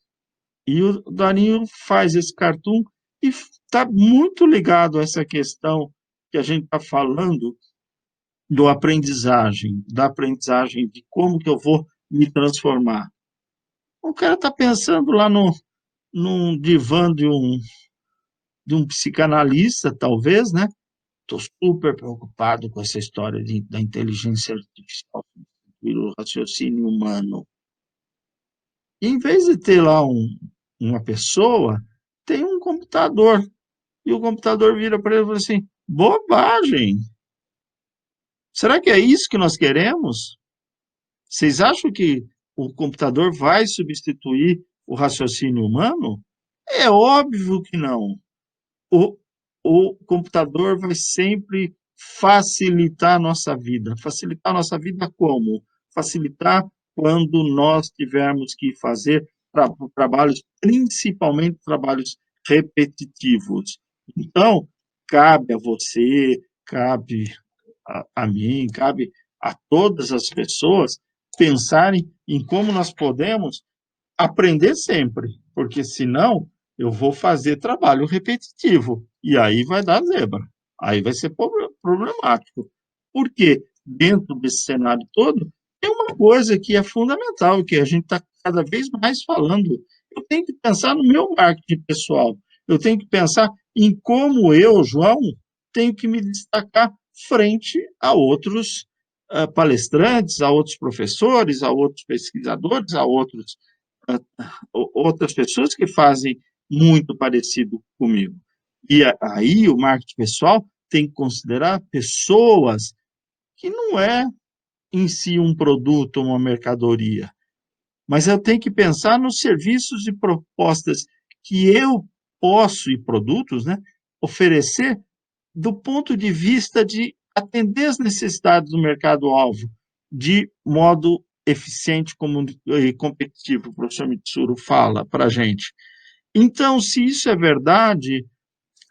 e o Darinho faz esse cartoon e está muito ligado a essa questão que a gente está falando da aprendizagem, de como que eu vou me transformar. O cara está pensando lá num divã de um psicanalista, talvez, né? Estou super preocupado com essa história da inteligência artificial substituir o raciocínio humano. E, em vez de ter lá uma pessoa, tem um computador. E o computador vira para ele e fala assim: bobagem! Será que é isso que nós queremos? Vocês acham que o computador vai substituir o raciocínio humano? É óbvio que não. o, o computador vai sempre facilitar a nossa vida. Facilitar a nossa vida como? Facilitar quando nós tivermos que fazer trabalhos, principalmente trabalhos repetitivos. Então, cabe a você, cabe a mim, cabe a todas as pessoas pensarem em como nós podemos aprender sempre, porque senão eu vou fazer trabalho repetitivo e aí vai dar zebra, aí vai ser problemático. Porque dentro desse cenário todo, tem uma coisa que é fundamental, que a gente está cada vez mais falando. Eu tenho que pensar no meu marketing pessoal, eu tenho que pensar em como eu, João, tenho que me destacar frente a outros palestrantes, a outros professores, a outros pesquisadores, a outras pessoas que fazem muito parecido comigo. E aí o marketing pessoal tem que considerar pessoas que não é em si um produto ou uma mercadoria, mas eu tenho que pensar nos serviços e propostas que eu posso, e produtos, né, oferecer do ponto de vista de atender as necessidades do mercado-alvo de modo eficiente e competitivo, o professor Mitsuru fala para a gente. Então, se isso é verdade,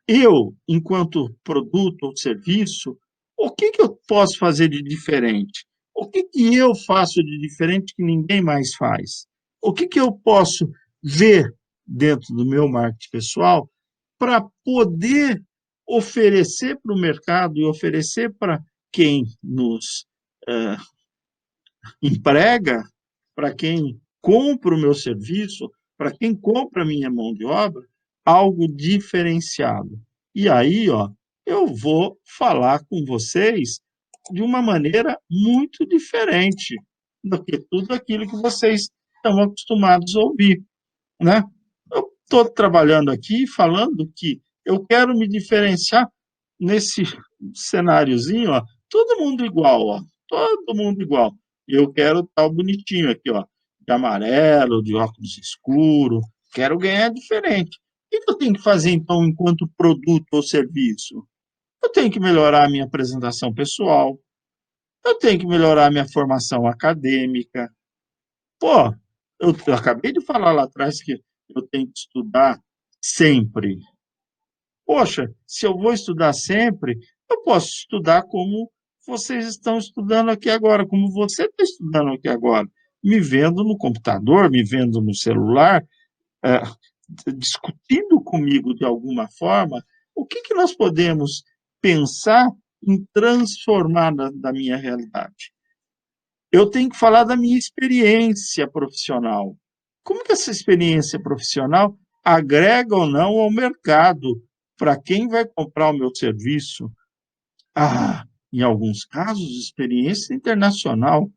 eu, enquanto produto ou serviço, o que que eu posso fazer de diferente? O que que eu faço de diferente que ninguém mais faz? O que que eu posso ver dentro do meu marketing pessoal para poder oferecer para o mercado e oferecer para quem nos eh, emprega, para quem compra o meu serviço, para quem compra a minha mão de obra, algo diferenciado. E aí, ó, eu vou falar com vocês de uma maneira muito diferente do que tudo aquilo que vocês estão acostumados a ouvir, né? Eu estou trabalhando aqui falando que eu quero me diferenciar nesse cenáriozinho, ó, todo mundo igual, ó, todo mundo igual. Eu quero estar bonitinho aqui, ó, de amarelo, de óculos escuro, quero ganhar diferente. O que eu tenho que fazer, então, enquanto produto ou serviço? Eu tenho que melhorar a minha apresentação pessoal, eu tenho que melhorar a minha formação acadêmica. Pô, eu acabei de falar lá atrás que eu tenho que estudar sempre. Poxa, se eu vou estudar sempre, eu posso estudar como vocês estão estudando aqui agora, como você está estudando aqui agora, me vendo no computador, me vendo no celular, é, discutindo comigo de alguma forma, o que que nós podemos pensar em transformar da minha realidade? Eu tenho que falar da minha experiência profissional. Como que essa experiência profissional agrega ou não ao mercado para quem vai comprar o meu serviço? Ah, em alguns casos, experiência internacional.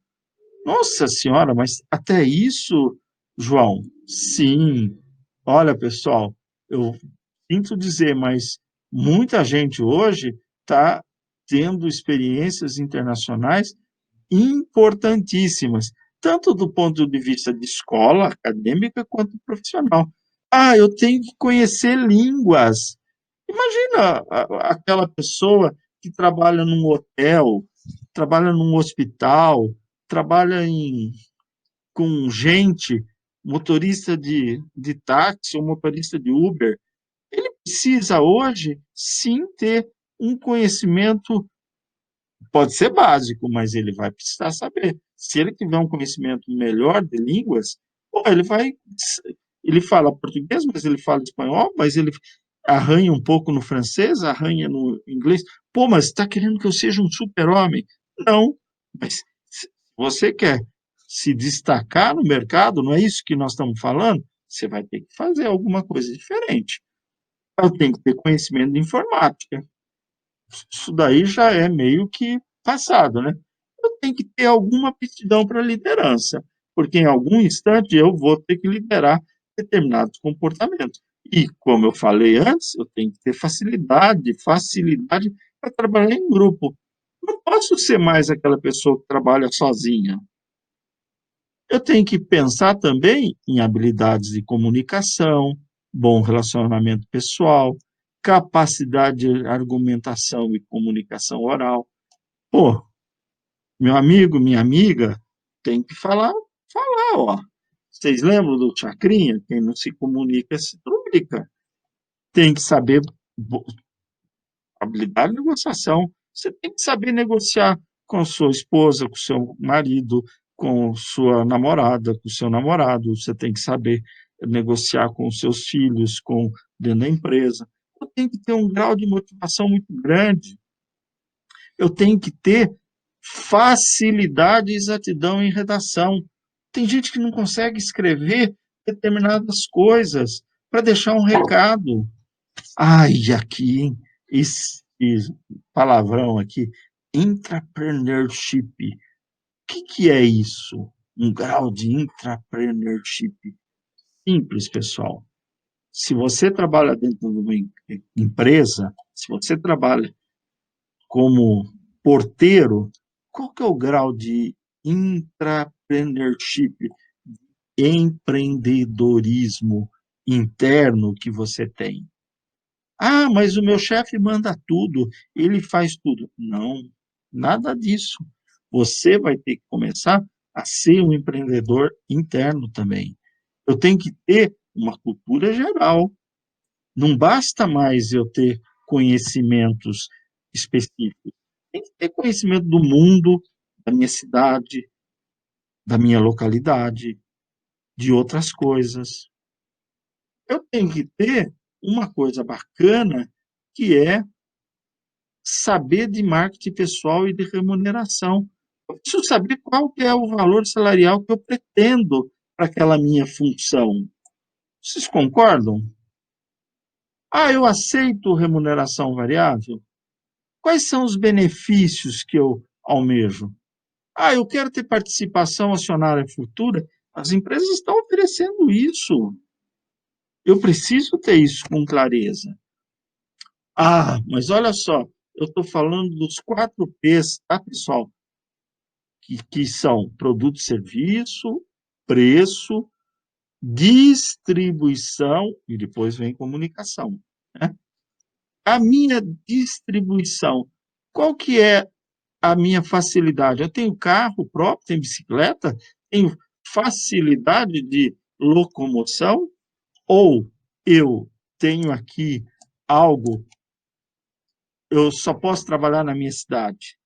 Nossa senhora, mas até isso, João? Sim. Olha, pessoal, eu sinto dizer, mas muita gente hoje está tendo experiências internacionais importantíssimas, tanto do ponto de vista de escola acadêmica quanto profissional. Ah, eu tenho que conhecer línguas. Imagina aquela pessoa que trabalha num hotel, trabalha num hospital, trabalha com gente, motorista de táxi ou motorista de Uber. Ele precisa hoje sim ter um conhecimento. Pode ser básico, mas ele vai precisar saber. Se ele tiver um conhecimento melhor de línguas, pô, ele fala português, mas ele fala espanhol, mas ele arranha um pouco no francês, arranha no inglês. Pô, mas está querendo que eu seja um super-homem? Não, mas se você quer se destacar no mercado, não é isso que nós estamos falando? Você vai ter que fazer alguma coisa diferente. Eu tenho que ter conhecimento de informática. Isso daí já é meio que passado, né? Eu tenho que ter alguma aptidão para liderança, porque em algum instante eu vou ter que liderar determinados comportamentos. E, como eu falei antes, eu tenho que ter facilidade para trabalhar em grupo. Não posso ser mais aquela pessoa que trabalha sozinha. Eu tenho que pensar também em habilidades de comunicação, bom relacionamento pessoal, capacidade de argumentação e comunicação oral. Pô, meu amigo, minha amiga, tem que falar, ó. Vocês lembram do chacrinha? Quem não se comunica se trubica. Tem que saber habilidade de negociação. Você tem que saber negociar com sua esposa, com seu marido, com sua namorada, com seu namorado. Você tem que saber negociar com os seus filhos, com dentro da empresa. Eu tenho que ter um grau de motivação muito grande. Eu tenho que ter facilidade e exatidão em redação. Tem gente que não consegue escrever determinadas coisas para deixar um recado. Ai, aqui, hein? Esse palavrão aqui, intrapreneurship. O que é isso? Um grau de intrapreneurship. Simples, pessoal. Se você trabalha dentro de uma empresa, se você trabalha como porteiro, qual que é o grau de intrapreneurship, empreendedorismo interno que você tem? Ah, mas o meu chefe manda tudo, ele faz tudo. Não, nada disso. Você vai ter que começar a ser um empreendedor interno também. Eu tenho que ter uma cultura geral, Não basta mais eu ter conhecimentos específicos. Tem que ter conhecimento do mundo, da minha cidade, da minha localidade, de outras coisas. Eu tenho que ter uma coisa bacana, que é saber de marketing pessoal e de remuneração. Eu preciso saber qual que é o valor salarial que eu pretendo para aquela minha função. Vocês concordam? Ah, eu aceito remuneração variável? Quais são os benefícios que eu almejo? Ah, eu quero ter participação acionária futura. As empresas estão oferecendo isso. Eu preciso ter isso com clareza. Ah, mas olha só, eu estou falando dos 4 P's, tá, pessoal? Que são produto e serviço, preço, distribuição e depois vem comunicação, né? A minha distribuição, qual que é a minha facilidade? Eu tenho carro próprio, tenho bicicleta, tenho facilidade de locomoção, ou eu tenho aqui algo, eu só posso trabalhar na minha cidade?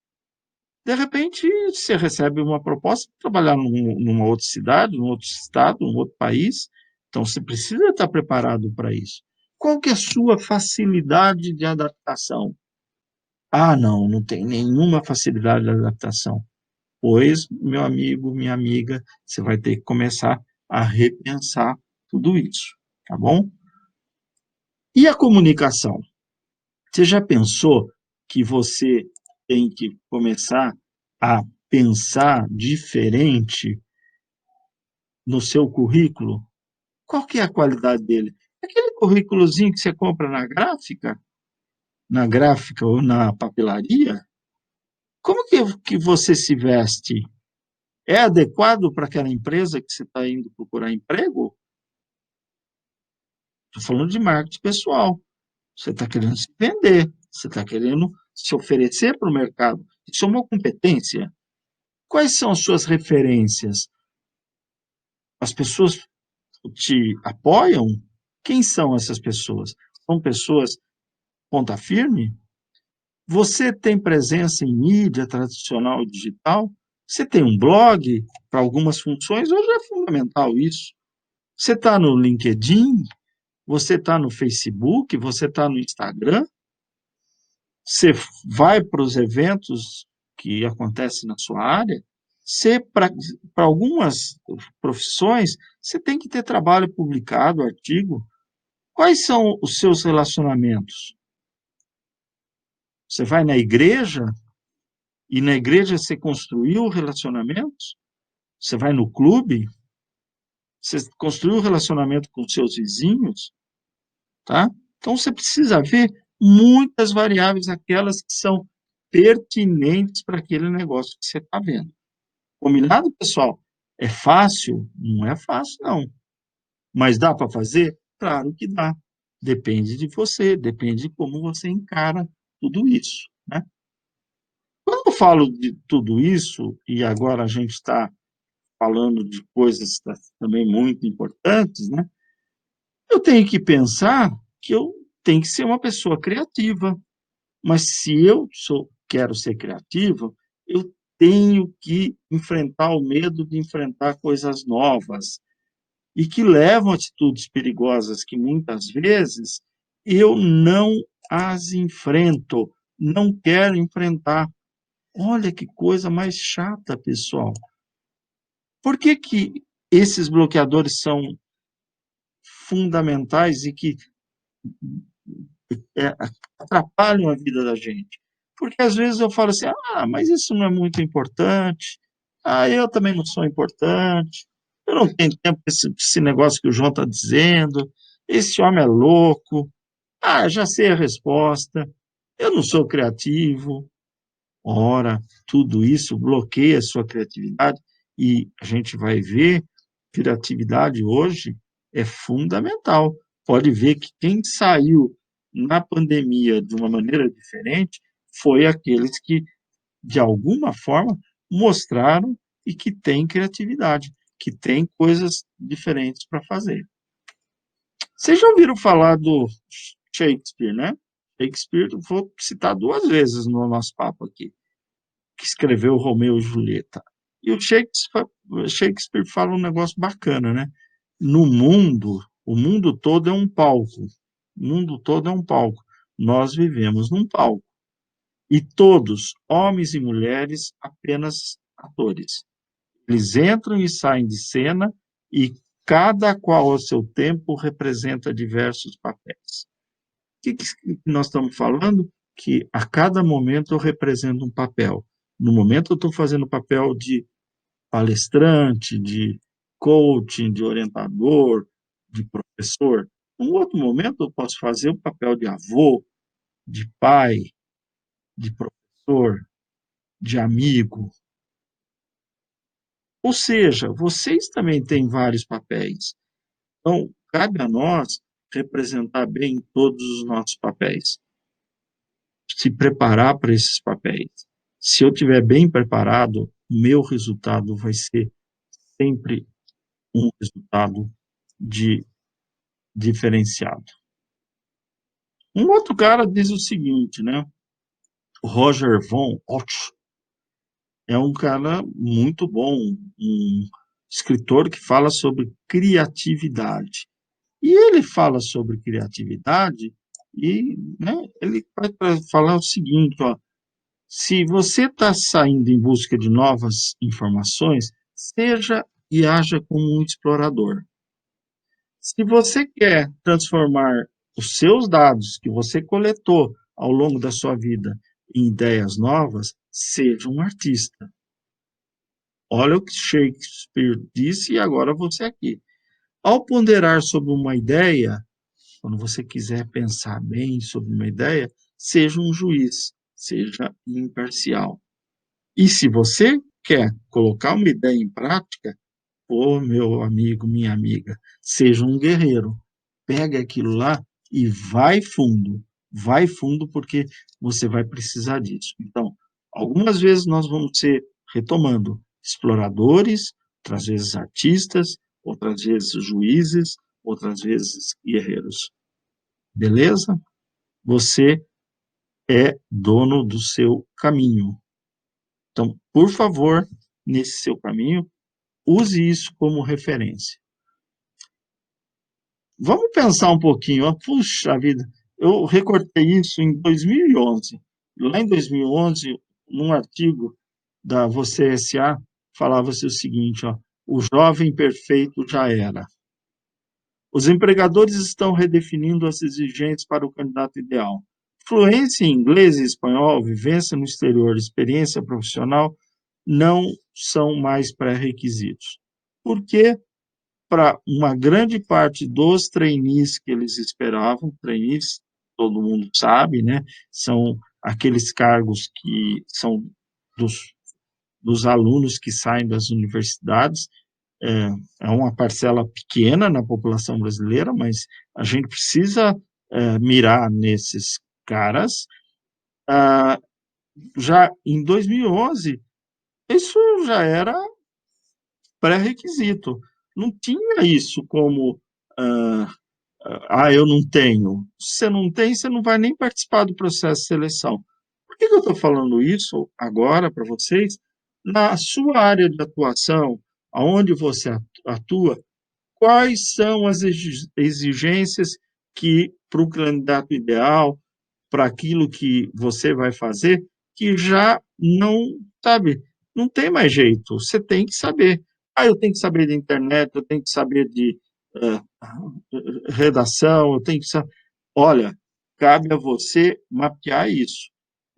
De repente, você recebe uma proposta para trabalhar numa outra cidade, num outro estado, num outro país, então você precisa estar preparado para isso. Qual que é a sua facilidade de adaptação? Ah, não, não tem nenhuma facilidade de adaptação. Pois, meu amigo, minha amiga, você vai ter que começar a repensar tudo isso, tá bom? E a comunicação? Você já pensou que você tem que começar a pensar diferente no seu currículo? Qual que é a qualidade dele? Aquele currículozinho que você compra na gráfica ou na papelaria, como que você se veste? É adequado para aquela empresa que você está indo procurar emprego? Estou falando de marketing pessoal. Você está querendo se vender, você está querendo se oferecer para o mercado. Isso é uma competência. Quais são as suas referências? As pessoas te apoiam? Quem são essas pessoas? São pessoas ponta firme? Você tem presença em mídia tradicional e digital? Você tem um blog para algumas funções? Hoje é fundamental isso. Você está no LinkedIn? Você está no Facebook? Você está no Instagram? Você vai para os eventos que acontecem na sua área? Você, para algumas profissões, você tem que ter trabalho publicado, artigo. Quais são os seus relacionamentos? Você vai na igreja e na igreja você construiu relacionamentos? Você vai no clube, você construiu relacionamento com seus vizinhos, tá? Então você precisa ver muitas variáveis, aquelas que são pertinentes para aquele negócio que você está vendo. Combinado, pessoal? É fácil? Não é fácil, não. Mas dá para fazer? Claro que dá. Depende de você, depende de como você encara tudo isso, né? Quando eu falo de tudo isso, e agora a gente está falando de coisas também muito importantes, né? Eu tenho que pensar que eu tenho que ser uma pessoa criativa. Mas se quero ser criativo, eu tenho que enfrentar o medo de enfrentar coisas novas e que levam a atitudes perigosas que muitas vezes eu não as enfrento, não quero enfrentar. Olha que coisa mais chata, pessoal. Por que que esses bloqueadores são fundamentais e que é, atrapalham a vida da gente? Porque às vezes eu falo assim, ah, mas isso não é muito importante, ah, eu também não sou importante, eu não tenho tempo para esse negócio que o João está dizendo, esse homem é louco, ah, já sei a resposta, eu não sou criativo. Ora, tudo isso bloqueia a sua criatividade e a gente vai ver, criatividade hoje é fundamental. Pode ver que quem saiu na pandemia de uma maneira diferente foi aqueles que, de alguma forma, mostraram e que têm criatividade, que têm coisas diferentes para fazer. Vocês já ouviram falar do Shakespeare, né? Shakespeare, vou citar duas vezes no nosso papo aqui, que escreveu Romeu e Julieta. E Shakespeare fala um negócio bacana, né? No mundo, o mundo todo é um palco. O mundo todo é um palco. Nós vivemos num palco. E todos, homens e mulheres, apenas atores. Eles entram e saem de cena e cada qual ao seu tempo representa diversos papéis. O que nós estamos falando? Que a cada momento eu represento um papel. No momento eu estou fazendo o papel de palestrante, de coaching, de orientador, de professor. Num outro momento eu posso fazer o papel de avô, de pai, de professor, de amigo. Ou seja, vocês também têm vários papéis. Então, cabe a nós representar bem todos os nossos papéis, se preparar para esses papéis. Se eu estiver bem preparado, meu resultado vai ser sempre um resultado de diferenciado. Um outro cara diz o seguinte, né? Roger von Ott é um cara muito bom, um escritor que fala sobre criatividade. E ele fala sobre criatividade e, né, ele vai falar o seguinte, ó, se você está saindo em busca de novas informações, seja e haja como um explorador. Se você quer transformar os seus dados que você coletou ao longo da sua vida em ideias novas, seja um artista. Olha o que Shakespeare disse e agora você aqui. Ao ponderar sobre uma ideia, quando você quiser pensar bem sobre uma ideia, seja um juiz, seja imparcial. E se você quer colocar uma ideia em prática, ô meu amigo, minha amiga, seja um guerreiro. Pega aquilo lá e vai fundo porque você vai precisar disso. Então, algumas vezes nós vamos ser, retomando, exploradores, outras vezes artistas, outras vezes juízes, outras vezes guerreiros. Beleza? Você é dono do seu caminho. Então, por favor, nesse seu caminho, use isso como referência. Vamos pensar um pouquinho, ó, puxa vida, eu recortei isso em 2011. Lá em 2011, num artigo da Você S.A., falava-se o seguinte, ó, o jovem perfeito já era. Os empregadores estão redefinindo as exigências para o candidato ideal. Fluência em inglês e espanhol, vivência no exterior, experiência profissional não são mais pré-requisitos. Por quê? Para uma grande parte dos trainees que eles esperavam, trainees, todo mundo sabe, né? São aqueles cargos que são dos alunos que saem das universidades, é, é uma parcela pequena na população brasileira, mas a gente precisa mirar nesses caras. Ah, já em 2011, isso já era pré-requisito. Não tinha isso como eu não tenho. Se você não tem, você não vai nem participar do processo de seleção. Por que eu estou falando isso agora para vocês? Na sua área de atuação, aonde você atua, quais são as exigências que, para o candidato ideal, para aquilo que você vai fazer, que já não, sabe, não tem mais jeito. Você tem que saber. Eu tenho que saber de internet, eu tenho que saber de redação, eu tenho que saber. Olha, cabe a você mapear isso.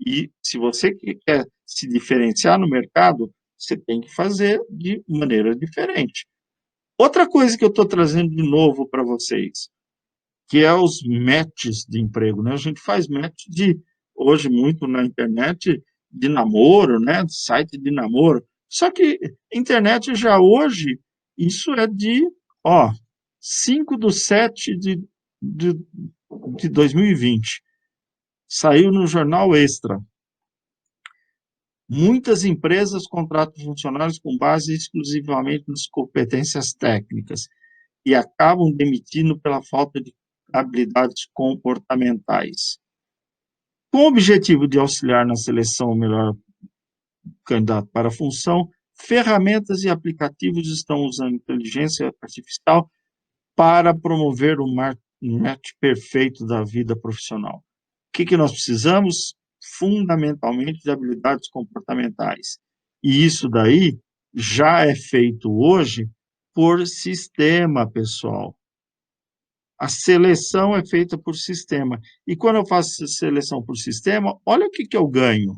E se você quer se diferenciar no mercado, você tem que fazer de maneira diferente. Outra coisa que eu estou trazendo de novo para vocês, que é os matches de emprego, né? A gente faz match de hoje muito na internet de namoro, né? Site de namoro. Só que internet já hoje isso é de, 5/7 de 2020. Saiu no jornal Extra. Muitas empresas contratam funcionários com base exclusivamente nas competências técnicas. e acabam demitindo pela falta de habilidades comportamentais. Com o objetivo de auxiliar na seleção o melhor candidato para a função, ferramentas e aplicativos estão usando inteligência artificial para promover o match perfeito da vida profissional. O que nós precisamos? Fundamentalmente de habilidades comportamentais. E isso daí já é feito hoje por sistema, pessoal. A seleção é feita por sistema. E quando eu faço seleção por sistema, olha o que eu ganho.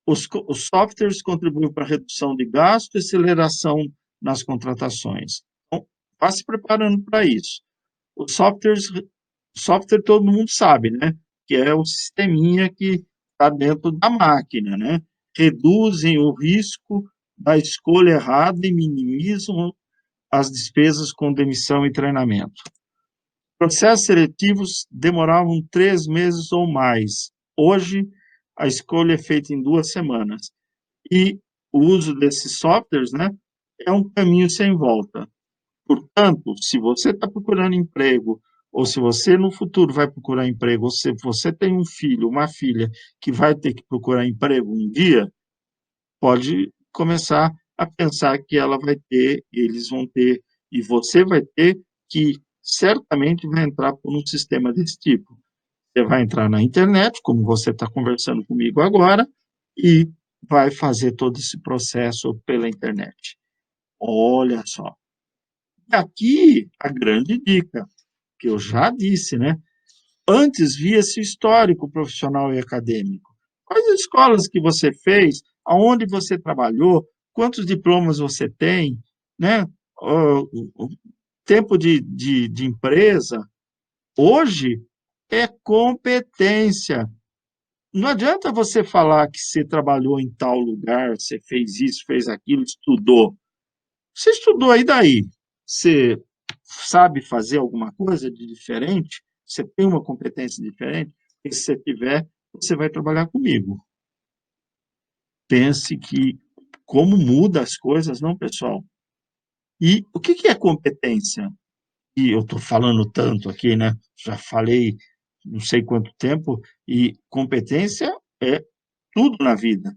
Os softwares contribuem para a redução de gasto e aceleração nas contratações. Então, vá se preparando para isso. Os software todo mundo sabe, né? Que é o sisteminha que está dentro da máquina, né? Reduzem o risco da escolha errada e minimizam as despesas com demissão e treinamento. Processos seletivos demoravam 3 meses ou mais. Hoje, a escolha é feita em 2 semanas. E o uso desses softwares, né, é um caminho sem volta. Portanto, se você está procurando emprego, ou se você no futuro vai procurar emprego, ou se você tem um filho, uma filha que vai ter que procurar emprego um dia, pode começar a pensar que ela vai ter, eles vão ter, e você vai ter, que certamente vai entrar por um sistema desse tipo. Você vai entrar na internet, como você está conversando comigo agora, e vai fazer todo esse processo pela internet. Olha só. Aqui a grande dica, que eu já disse, né? Antes via-se histórico profissional e acadêmico. Quais escolas que você fez, aonde você trabalhou, quantos diplomas você tem, né? O tempo de empresa. Hoje é competência. Não adianta você falar que você trabalhou em tal lugar, você fez isso, fez aquilo, estudou. Você estudou aí daí? Você sabe fazer alguma coisa de diferente? Você tem uma competência diferente? E se você tiver, você vai trabalhar comigo. Pense que como muda as coisas, não, pessoal? E o que é competência? E eu estou falando tanto aqui, né? Já falei não sei quanto tempo, e competência é tudo na vida.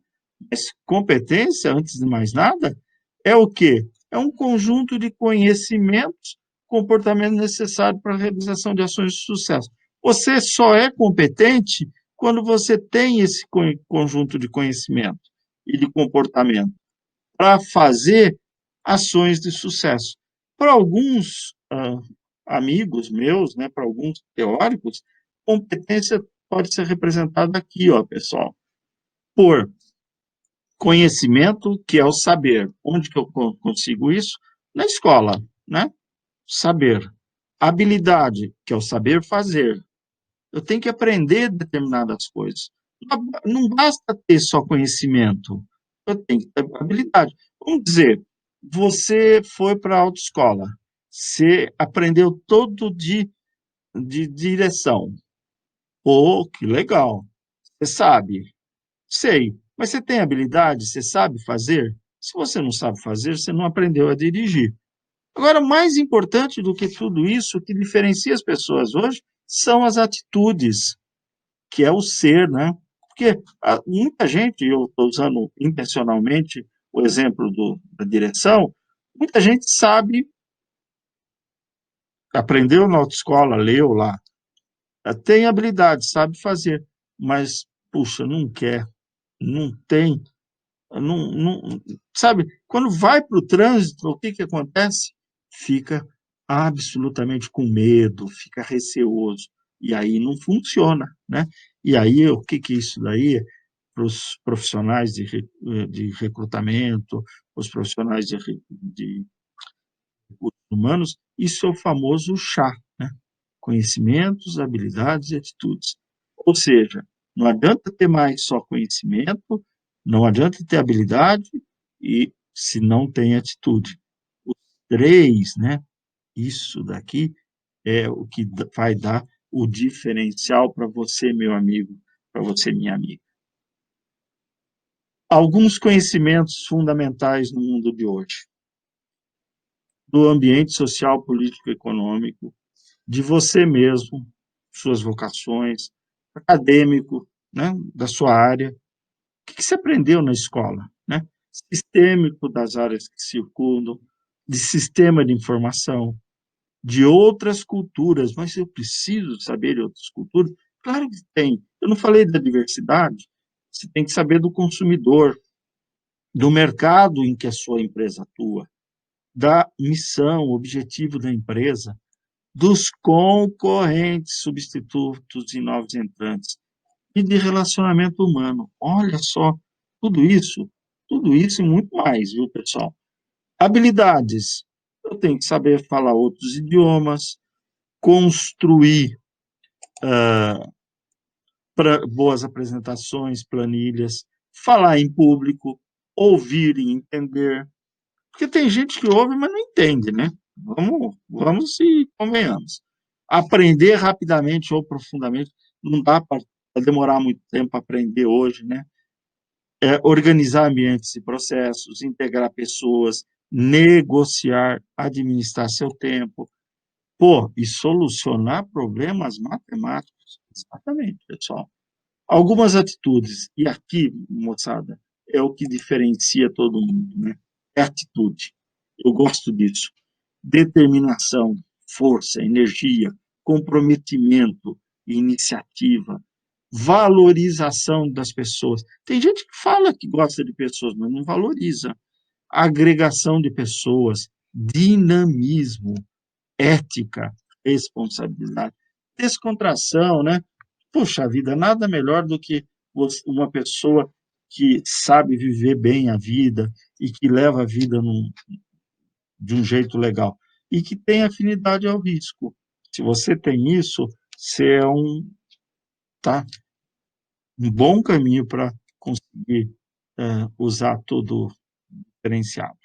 Mas competência, antes de mais nada, é o quê? É um conjunto de conhecimentos, comportamento necessário para a realização de ações de sucesso. Você só é competente quando você tem esse conjunto de conhecimento e de comportamento para fazer ações de sucesso. Para alguns amigos meus, né, para alguns teóricos, competência pode ser representada aqui, ó, pessoal, por conhecimento, que é o saber. Onde que eu consigo isso? Na escola, né? Saber. Habilidade, que é o saber fazer. Eu tenho que aprender determinadas coisas. Não basta ter só conhecimento, eu tenho que ter habilidade. Vamos dizer, você foi para a autoescola, você aprendeu todo de direção. Pô, que legal. Você sabe. Sei, mas você tem habilidade? Você sabe fazer? Se você não sabe fazer, você não aprendeu a dirigir. Agora, mais importante do que tudo isso, o que diferencia as pessoas hoje são as atitudes, que é o ser, né? Porque muita gente, eu estou usando intencionalmente o exemplo da direção, muita gente sabe, aprendeu na autoescola, leu lá, tem habilidade, sabe fazer, mas, puxa, não quer, não tem. Não, sabe, quando vai para o trânsito, o que acontece? Fica absolutamente com medo, fica receoso, e aí não funciona, né? E aí, o que isso daí é? Para os profissionais de recrutamento, os profissionais de recursos humanos, isso é o famoso chá, né? Conhecimentos, habilidades e atitudes. Ou seja, não adianta ter mais só conhecimento, não adianta ter habilidade e se não tem atitude. Os três, né? Isso daqui é o que vai dar o diferencial para você, meu amigo, para você, minha amiga. Alguns conhecimentos fundamentais no mundo de hoje. do ambiente social, político, econômico, de você mesmo, suas vocações, acadêmico, né, da sua área. O que você aprendeu na escola, né? Sistêmico das áreas que circundam, de sistema de informação, de outras culturas, mas eu preciso saber de outras culturas? Claro que tem. Eu não falei da diversidade. Você tem que saber do consumidor, do mercado em que a sua empresa atua, da missão, objetivo da empresa, dos concorrentes, substitutos e novos entrantes, e de relacionamento humano. Olha só, tudo isso e muito mais, viu, pessoal? Habilidades. Eu tenho que saber falar outros idiomas, construir boas apresentações, planilhas, falar em público, ouvir e entender. Porque tem gente que ouve, mas não entende, né? Vamos e convenhamos. Aprender rapidamente ou profundamente, não dá para demorar muito tempo para aprender hoje, né? Organizar ambientes e processos, integrar pessoas, negociar, administrar seu tempo, pô, e solucionar problemas matemáticos. Exatamente, pessoal. Algumas atitudes, e aqui, moçada, é o que diferencia todo mundo, né? É atitude. Eu gosto disso. Determinação, força, energia, comprometimento, iniciativa, valorização das pessoas. Tem gente que fala que gosta de pessoas, mas não valoriza. Agregação de pessoas, dinamismo, ética, responsabilidade, descontração, né? Puxa vida, nada melhor do que uma pessoa que sabe viver bem a vida e que leva a vida de um jeito legal e que tem afinidade ao risco. Se você tem isso, você é tá, um bom caminho para conseguir usar tudo diferenciado.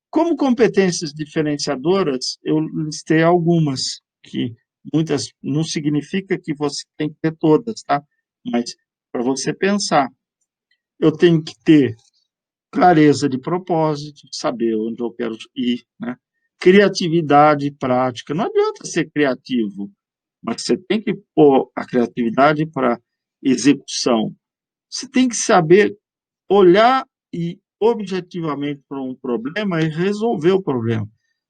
Como competências diferenciadoras, eu listei algumas, que muitas não significa que você tem que ter todas, tá? Mas para você pensar, eu tenho que ter clareza de propósito, saber onde eu quero ir, né? Criatividade prática. Não adianta ser criativo, mas você tem que pôr a criatividade para execução. Você tem que saber olhar e objetivamente para um problema e resolver o problema.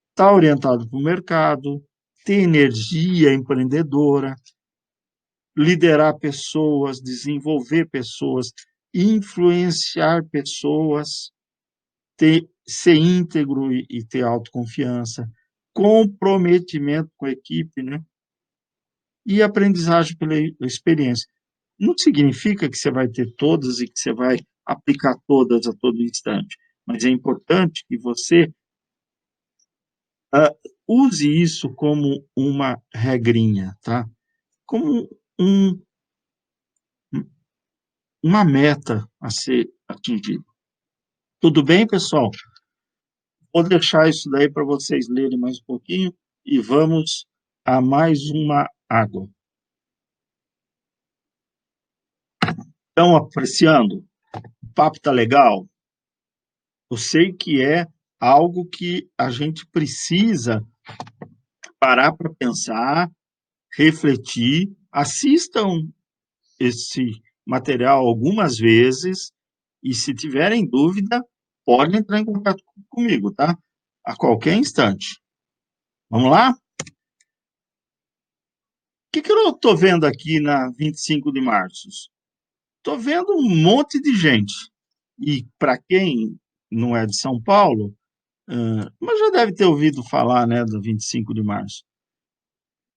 Está orientado para o mercado, ter energia empreendedora, liderar pessoas, desenvolver pessoas, influenciar pessoas, ser íntegro e ter autoconfiança, comprometimento com a equipe, né? E aprendizagem pela experiência. Não significa que você vai ter todas e que você vai aplicar todas a todo instante, mas é importante que você use isso como uma regrinha, tá? Como um, uma meta a ser atingida. Tudo bem, pessoal? Vou deixar isso daí para vocês lerem mais um pouquinho e vamos a mais uma água. Estão apreciando? O papo tá legal? Eu sei que é algo que a gente precisa parar para pensar, refletir, assistam esse material algumas vezes e se tiverem dúvida, podem entrar em contato comigo, tá? A qualquer instante. Vamos lá? O que eu estou vendo aqui na 25 de março? Estou vendo um monte de gente. E para quem não é de São Paulo, mas já deve ter ouvido falar, né, do 25 de março.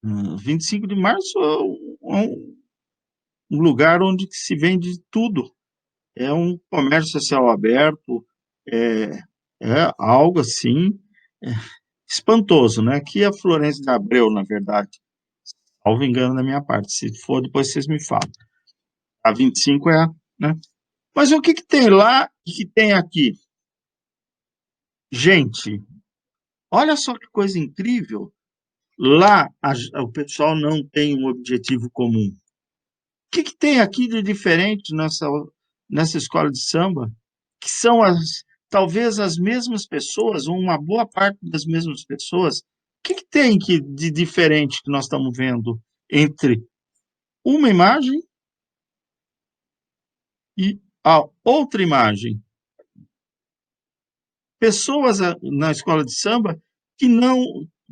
25 de março é um lugar onde se vende tudo. É um comércio a céu aberto, é, é algo assim é, espantoso, né? Aqui é Florêncio de Abreu, na verdade, salvo engano da minha parte. Se for, depois vocês me falam. A 25 é, né? Mas o que que tem lá e que tem aqui? Gente, olha só que coisa incrível. Lá o pessoal não tem um objetivo comum. O que que tem aqui de diferente nessa escola de samba? Que são talvez as mesmas pessoas, ou uma boa parte das mesmas pessoas, o que tem de diferente que nós estamos vendo entre uma imagem e a outra imagem? Pessoas na escola de samba que não,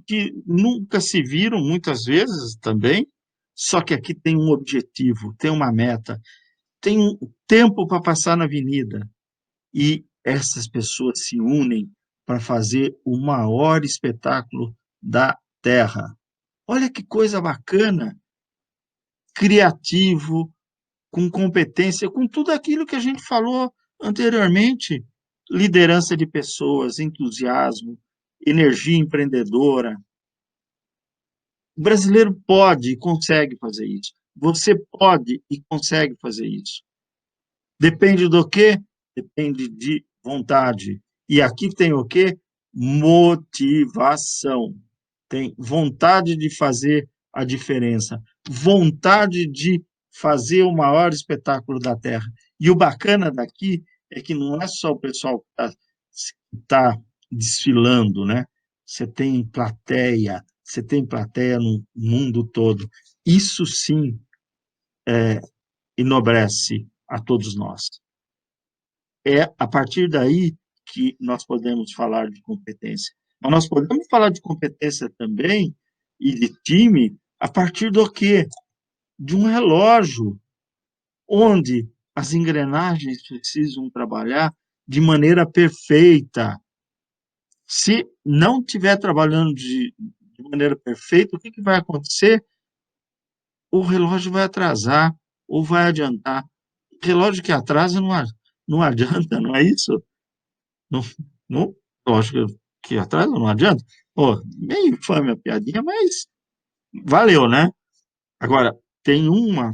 que nunca se viram, muitas vezes também, só que aqui tem um objetivo, tem uma meta, tem um tempo para passar na avenida. E essas pessoas se unem para fazer o maior espetáculo da Terra. Olha que coisa bacana, criativo, com competência, com tudo aquilo que a gente falou anteriormente: liderança de pessoas, entusiasmo, energia empreendedora. O brasileiro pode e consegue fazer isso. Você pode e consegue fazer isso. Depende do quê? Depende de vontade. E aqui tem o quê? Motivação. Tem vontade de fazer a diferença, vontade de fazer o maior espetáculo da Terra. E o bacana daqui é que não é só o pessoal que tá desfilando, né? Você tem plateia no mundo todo. Isso sim enobrece a todos nós. É a partir daí que nós podemos falar de competência. Mas nós podemos falar de competência também e de time a partir do quê? De um relógio, onde as engrenagens precisam trabalhar de maneira perfeita. Se não estiver trabalhando de maneira perfeita, o que vai acontecer? O relógio vai atrasar ou vai adiantar. Relógio que atrasa não adianta, não é isso? Não, não, lógico que atrás não adianta. Pô, meio infame a piadinha, mas valeu, né? Agora, tem uma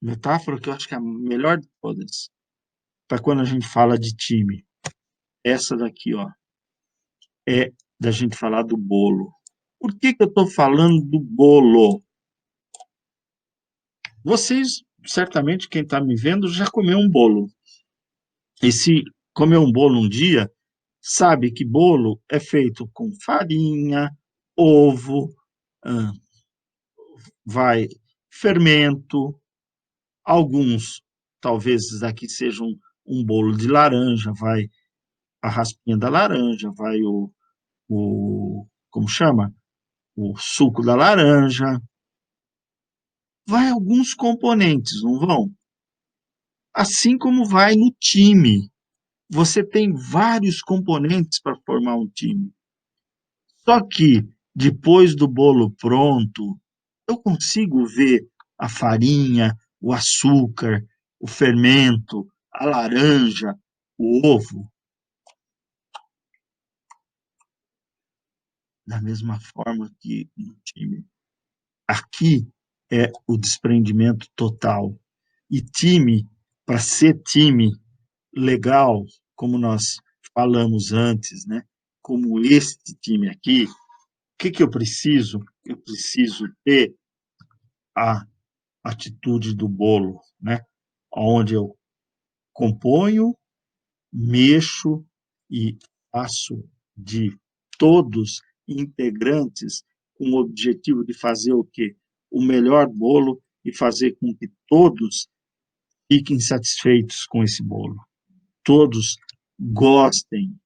metáfora que eu acho que é a melhor de todas, para quando a gente fala de time. Essa daqui, ó, é da gente falar do bolo. Por que eu estou falando do bolo? Vocês, certamente, quem está me vendo, já comeu um bolo. E se comer um bolo um dia, sabe que bolo é feito com farinha, ovo, ah, vai fermento, alguns talvez aqui sejam um bolo de laranja, vai a raspinha da laranja, vai como chama? O suco da laranja, vai alguns componentes, não vão? Assim como vai no time. Você tem vários componentes para formar um time. Só que depois do bolo pronto, eu consigo ver a farinha, o açúcar, o fermento, a laranja, o ovo, da mesma forma que no time. Aqui é o desprendimento total. E time, para ser time legal, como nós falamos antes, né? Como este time aqui, o que eu preciso? Eu preciso ter a atitude do bolo, né? Onde eu componho, mexo e faço de todos integrantes com o objetivo de fazer o quê? O melhor bolo e fazer com que todos fiquem satisfeitos com esse bolo. Todos gostem.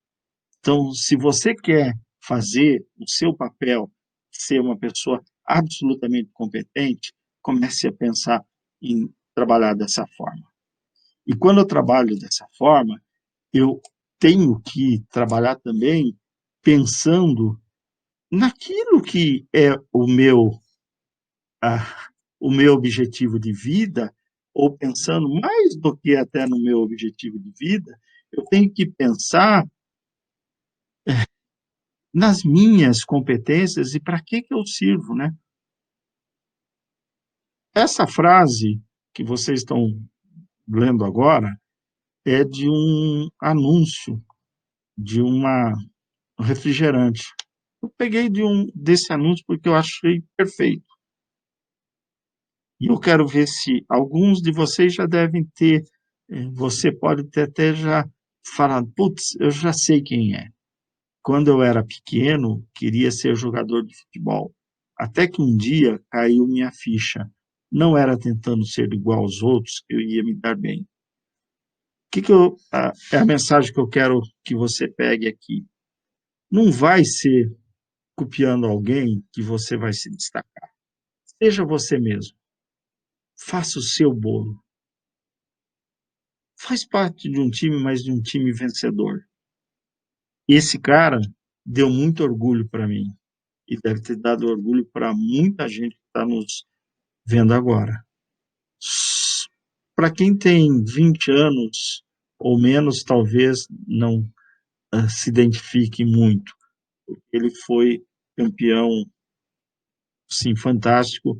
Então, se você quer fazer o seu papel, ser uma pessoa absolutamente competente, comece a pensar em trabalhar dessa forma. E quando eu trabalho dessa forma, eu tenho que trabalhar também pensando naquilo que é o meu objetivo de vida, ou pensando mais do que até no meu objetivo de vida, eu tenho que pensar nas minhas competências e para que eu sirvo, né? Essa frase que vocês estão lendo agora é de um anúncio de um refrigerante. Eu peguei desse anúncio porque eu achei perfeito. E eu quero ver se alguns de vocês já devem ter, você pode ter até já falando, putz, eu já sei quem é. Quando eu era pequeno, queria ser jogador de futebol. Até que um dia caiu minha ficha. Não era tentando ser igual aos outros que eu ia me dar bem. O é a mensagem que eu quero que você pegue aqui. Não vai ser copiando alguém que você vai se destacar. Seja você mesmo. Faça o seu bolo. Faz parte de um time, mas de um time vencedor. Esse cara deu muito orgulho para mim e deve ter dado orgulho para muita gente que está nos vendo agora. Para quem tem 20 anos ou menos, talvez não se identifique muito. Ele foi campeão, sim, fantástico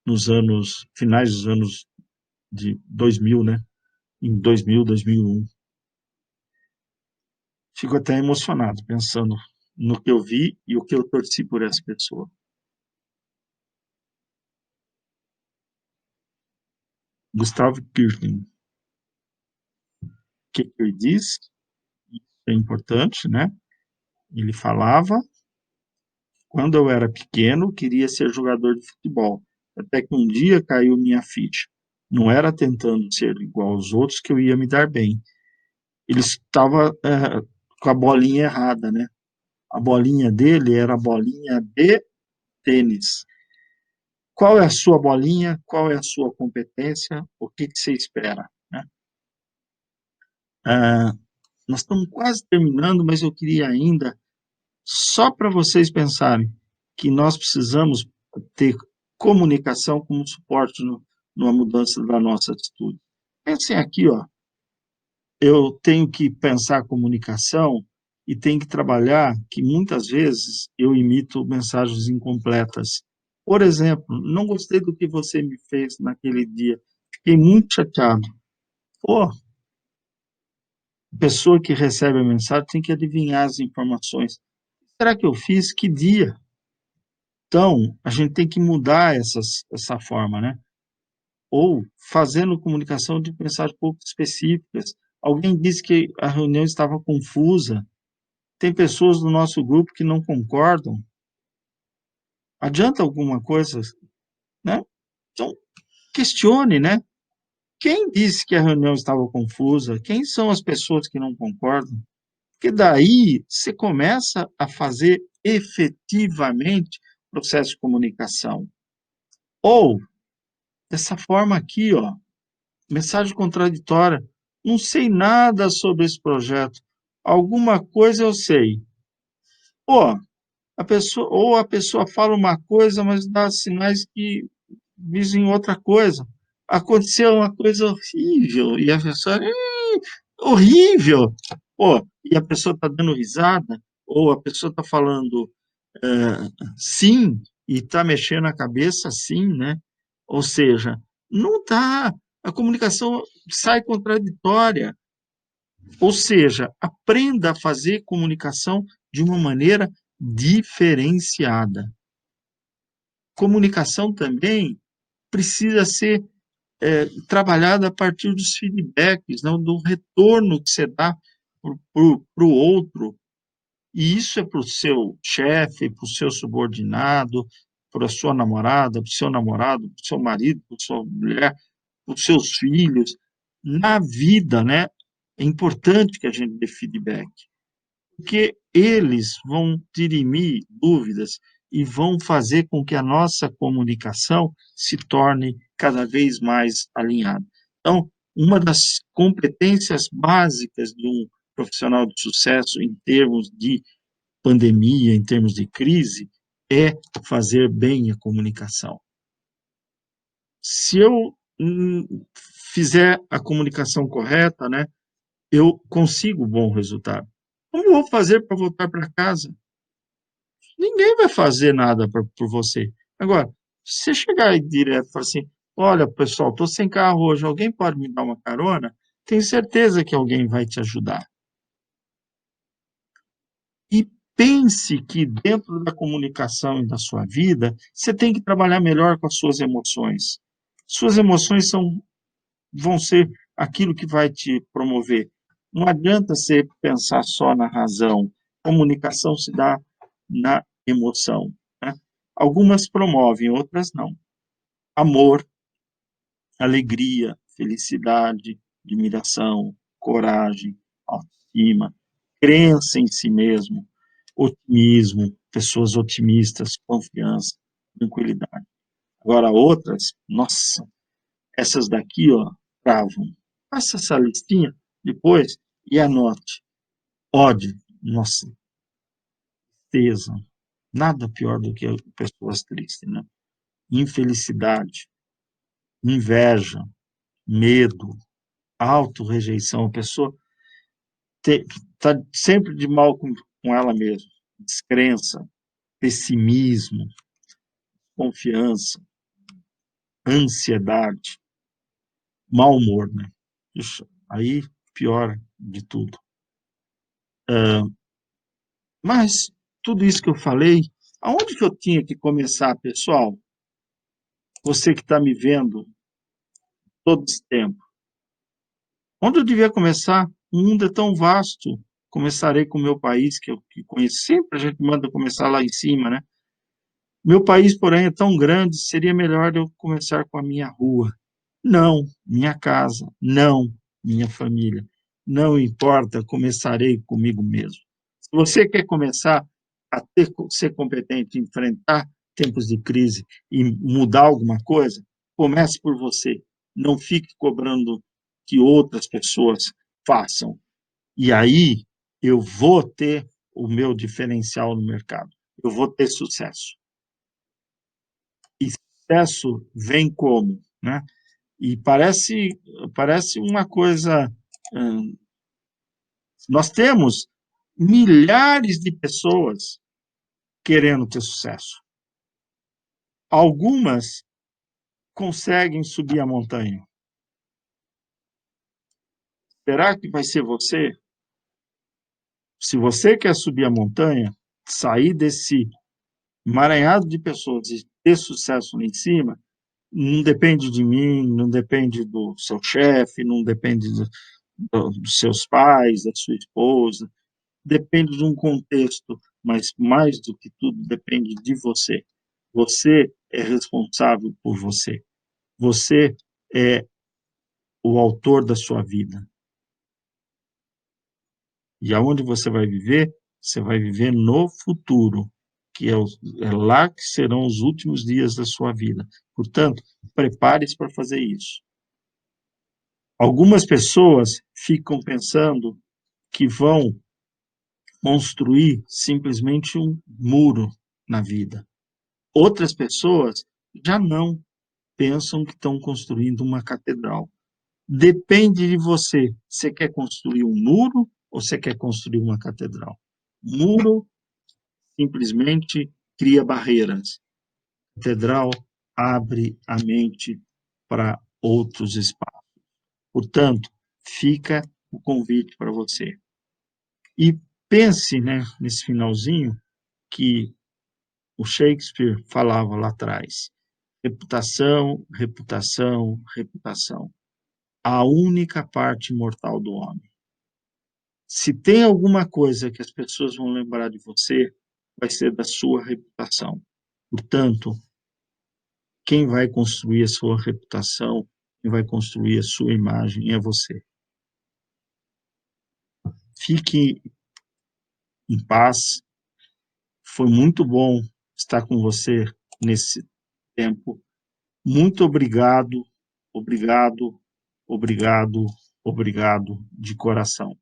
nos anos finais dos anos de 2000, né? Em 2000, 2001. Fico até emocionado pensando no que eu vi e o que eu torci por essa pessoa. Gustavo Kirchner, o que ele diz é importante, né? Ele falava, quando eu era pequeno, queria ser jogador de futebol, até que um dia caiu minha ficha. Não era tentando ser igual aos outros que eu ia me dar bem. Ele estava com a bolinha errada, né? A bolinha dele era a bolinha de tênis. Qual é a sua bolinha? Qual é a sua competência? O que você espera? Né? Ah, nós estamos quase terminando, mas eu queria ainda, só para vocês pensarem, que nós precisamos ter comunicação como suporte numa mudança da nossa atitude. Pensem aqui, ó, eu tenho que pensar a comunicação e tenho que trabalhar que muitas vezes eu imito mensagens incompletas. Por exemplo, não gostei do que você me fez naquele dia, fiquei muito chateado. Pô, a pessoa que recebe a mensagem tem que adivinhar as informações. Será que eu fiz? Que dia? Então, a gente tem que mudar essa forma, né? Ou fazendo comunicação de mensagens pouco específicas. Alguém disse que a reunião estava confusa. Tem pessoas do nosso grupo que não concordam. Adianta alguma coisa, né? Então, questione, né? Quem disse que a reunião estava confusa? Quem são as pessoas que não concordam? Porque daí você começa a fazer efetivamente processo de comunicação. Ou, dessa forma aqui, ó, mensagem contraditória. Não sei nada sobre esse projeto. Alguma coisa eu sei. Pô, a pessoa fala uma coisa, mas dá sinais que dizem outra coisa. Aconteceu uma coisa horrível, e a pessoa, horrível! Pô, e a pessoa está dando risada, ou a pessoa está falando sim, e está mexendo a cabeça sim, né? Ou seja, não dá, a comunicação sai contraditória. Ou seja, aprenda a fazer comunicação de uma maneira diferenciada. Comunicação também precisa ser trabalhada a partir dos feedbacks, não do retorno que você dá para o outro. E isso é para o seu chefe, para o seu subordinado, para a sua namorada, para o seu namorado, para o seu marido, para a sua mulher, para os seus filhos. Na vida, né? É importante que a gente dê feedback, porque eles vão dirimir dúvidas e vão fazer com que a nossa comunicação se torne cada vez mais alinhada. Então, uma das competências básicas de um profissional de sucesso em termos de pandemia, em termos de crise, é fazer bem a comunicação. Se eu fizer a comunicação correta, né, eu consigo bom resultado. Como eu vou fazer para voltar para casa? Ninguém vai fazer nada por você. Agora, se você chegar aí direto e falar assim, olha, pessoal, estou sem carro hoje, alguém pode me dar uma carona? Tenho certeza que alguém vai te ajudar. E pense que dentro da comunicação e da sua vida, você tem que trabalhar melhor com as suas emoções. Suas emoções vão ser aquilo que vai te promover. Não adianta você pensar só na razão. Comunicação se dá na emoção, né? Algumas promovem, outras não. Amor, alegria, felicidade, admiração, coragem, autoestima, crença em si mesmo, otimismo, pessoas otimistas, confiança, tranquilidade. Agora outras, nossa, essas daqui, ó, travam. Faça essa listinha depois e anote. Ódio, nossa, tristeza, nada pior do que pessoas tristes, né? Infelicidade, inveja, medo, auto-rejeição, a pessoa está sempre de mal com ela mesma, descrença, pessimismo, confiança, ansiedade, mau humor, né? Ixi, aí, pior de tudo. Mas, tudo isso que eu falei, aonde que eu tinha que começar, pessoal? Você que está me vendo todo esse tempo. Onde eu devia começar? O mundo é tão vasto. Começarei com o meu país, que eu que conheço. Sempre a gente manda começar lá em cima, né? Meu país, porém, é tão grande, seria melhor eu começar com a minha rua. Não, minha casa. Não, minha família. Não importa, começarei comigo mesmo. Se você quer começar a ser competente, enfrentar tempos de crise e mudar alguma coisa, comece por você. Não fique cobrando que outras pessoas façam. E aí eu vou ter o meu diferencial no mercado. Eu vou ter sucesso. E sucesso vem como, né? E parece uma coisa. hum, Nós temos milhares de pessoas querendo ter sucesso. Algumas conseguem subir a montanha. Será que vai ser você? Se você quer subir a montanha, sair desse emaranhado de pessoas e ter sucesso lá em cima, não depende de mim, não depende do seu chefe, não depende dos seus pais, da sua esposa, depende de um contexto, mas mais do que tudo depende de você. Você é responsável por você. Você é o autor da sua vida. E aonde você vai viver no futuro, que é lá que serão os últimos dias da sua vida. Portanto, prepare-se para fazer isso. Algumas pessoas ficam pensando que vão construir simplesmente um muro na vida. Outras pessoas já não pensam que estão construindo uma catedral. Depende de você. Você quer construir um muro ou você quer construir uma catedral? Muro simplesmente cria barreiras. Catedral abre a mente para outros espaços. Portanto, fica o convite para você. E pense, né, nesse finalzinho que o Shakespeare falava lá atrás. Reputação, reputação, reputação. A única parte mortal do homem. Se tem alguma coisa que as pessoas vão lembrar de você, vai ser da sua reputação. Portanto, quem vai construir a sua reputação, quem vai construir a sua imagem é você. Fique em paz. Foi muito bom estar com você nesse tempo. Muito obrigado, obrigado, obrigado, obrigado de coração.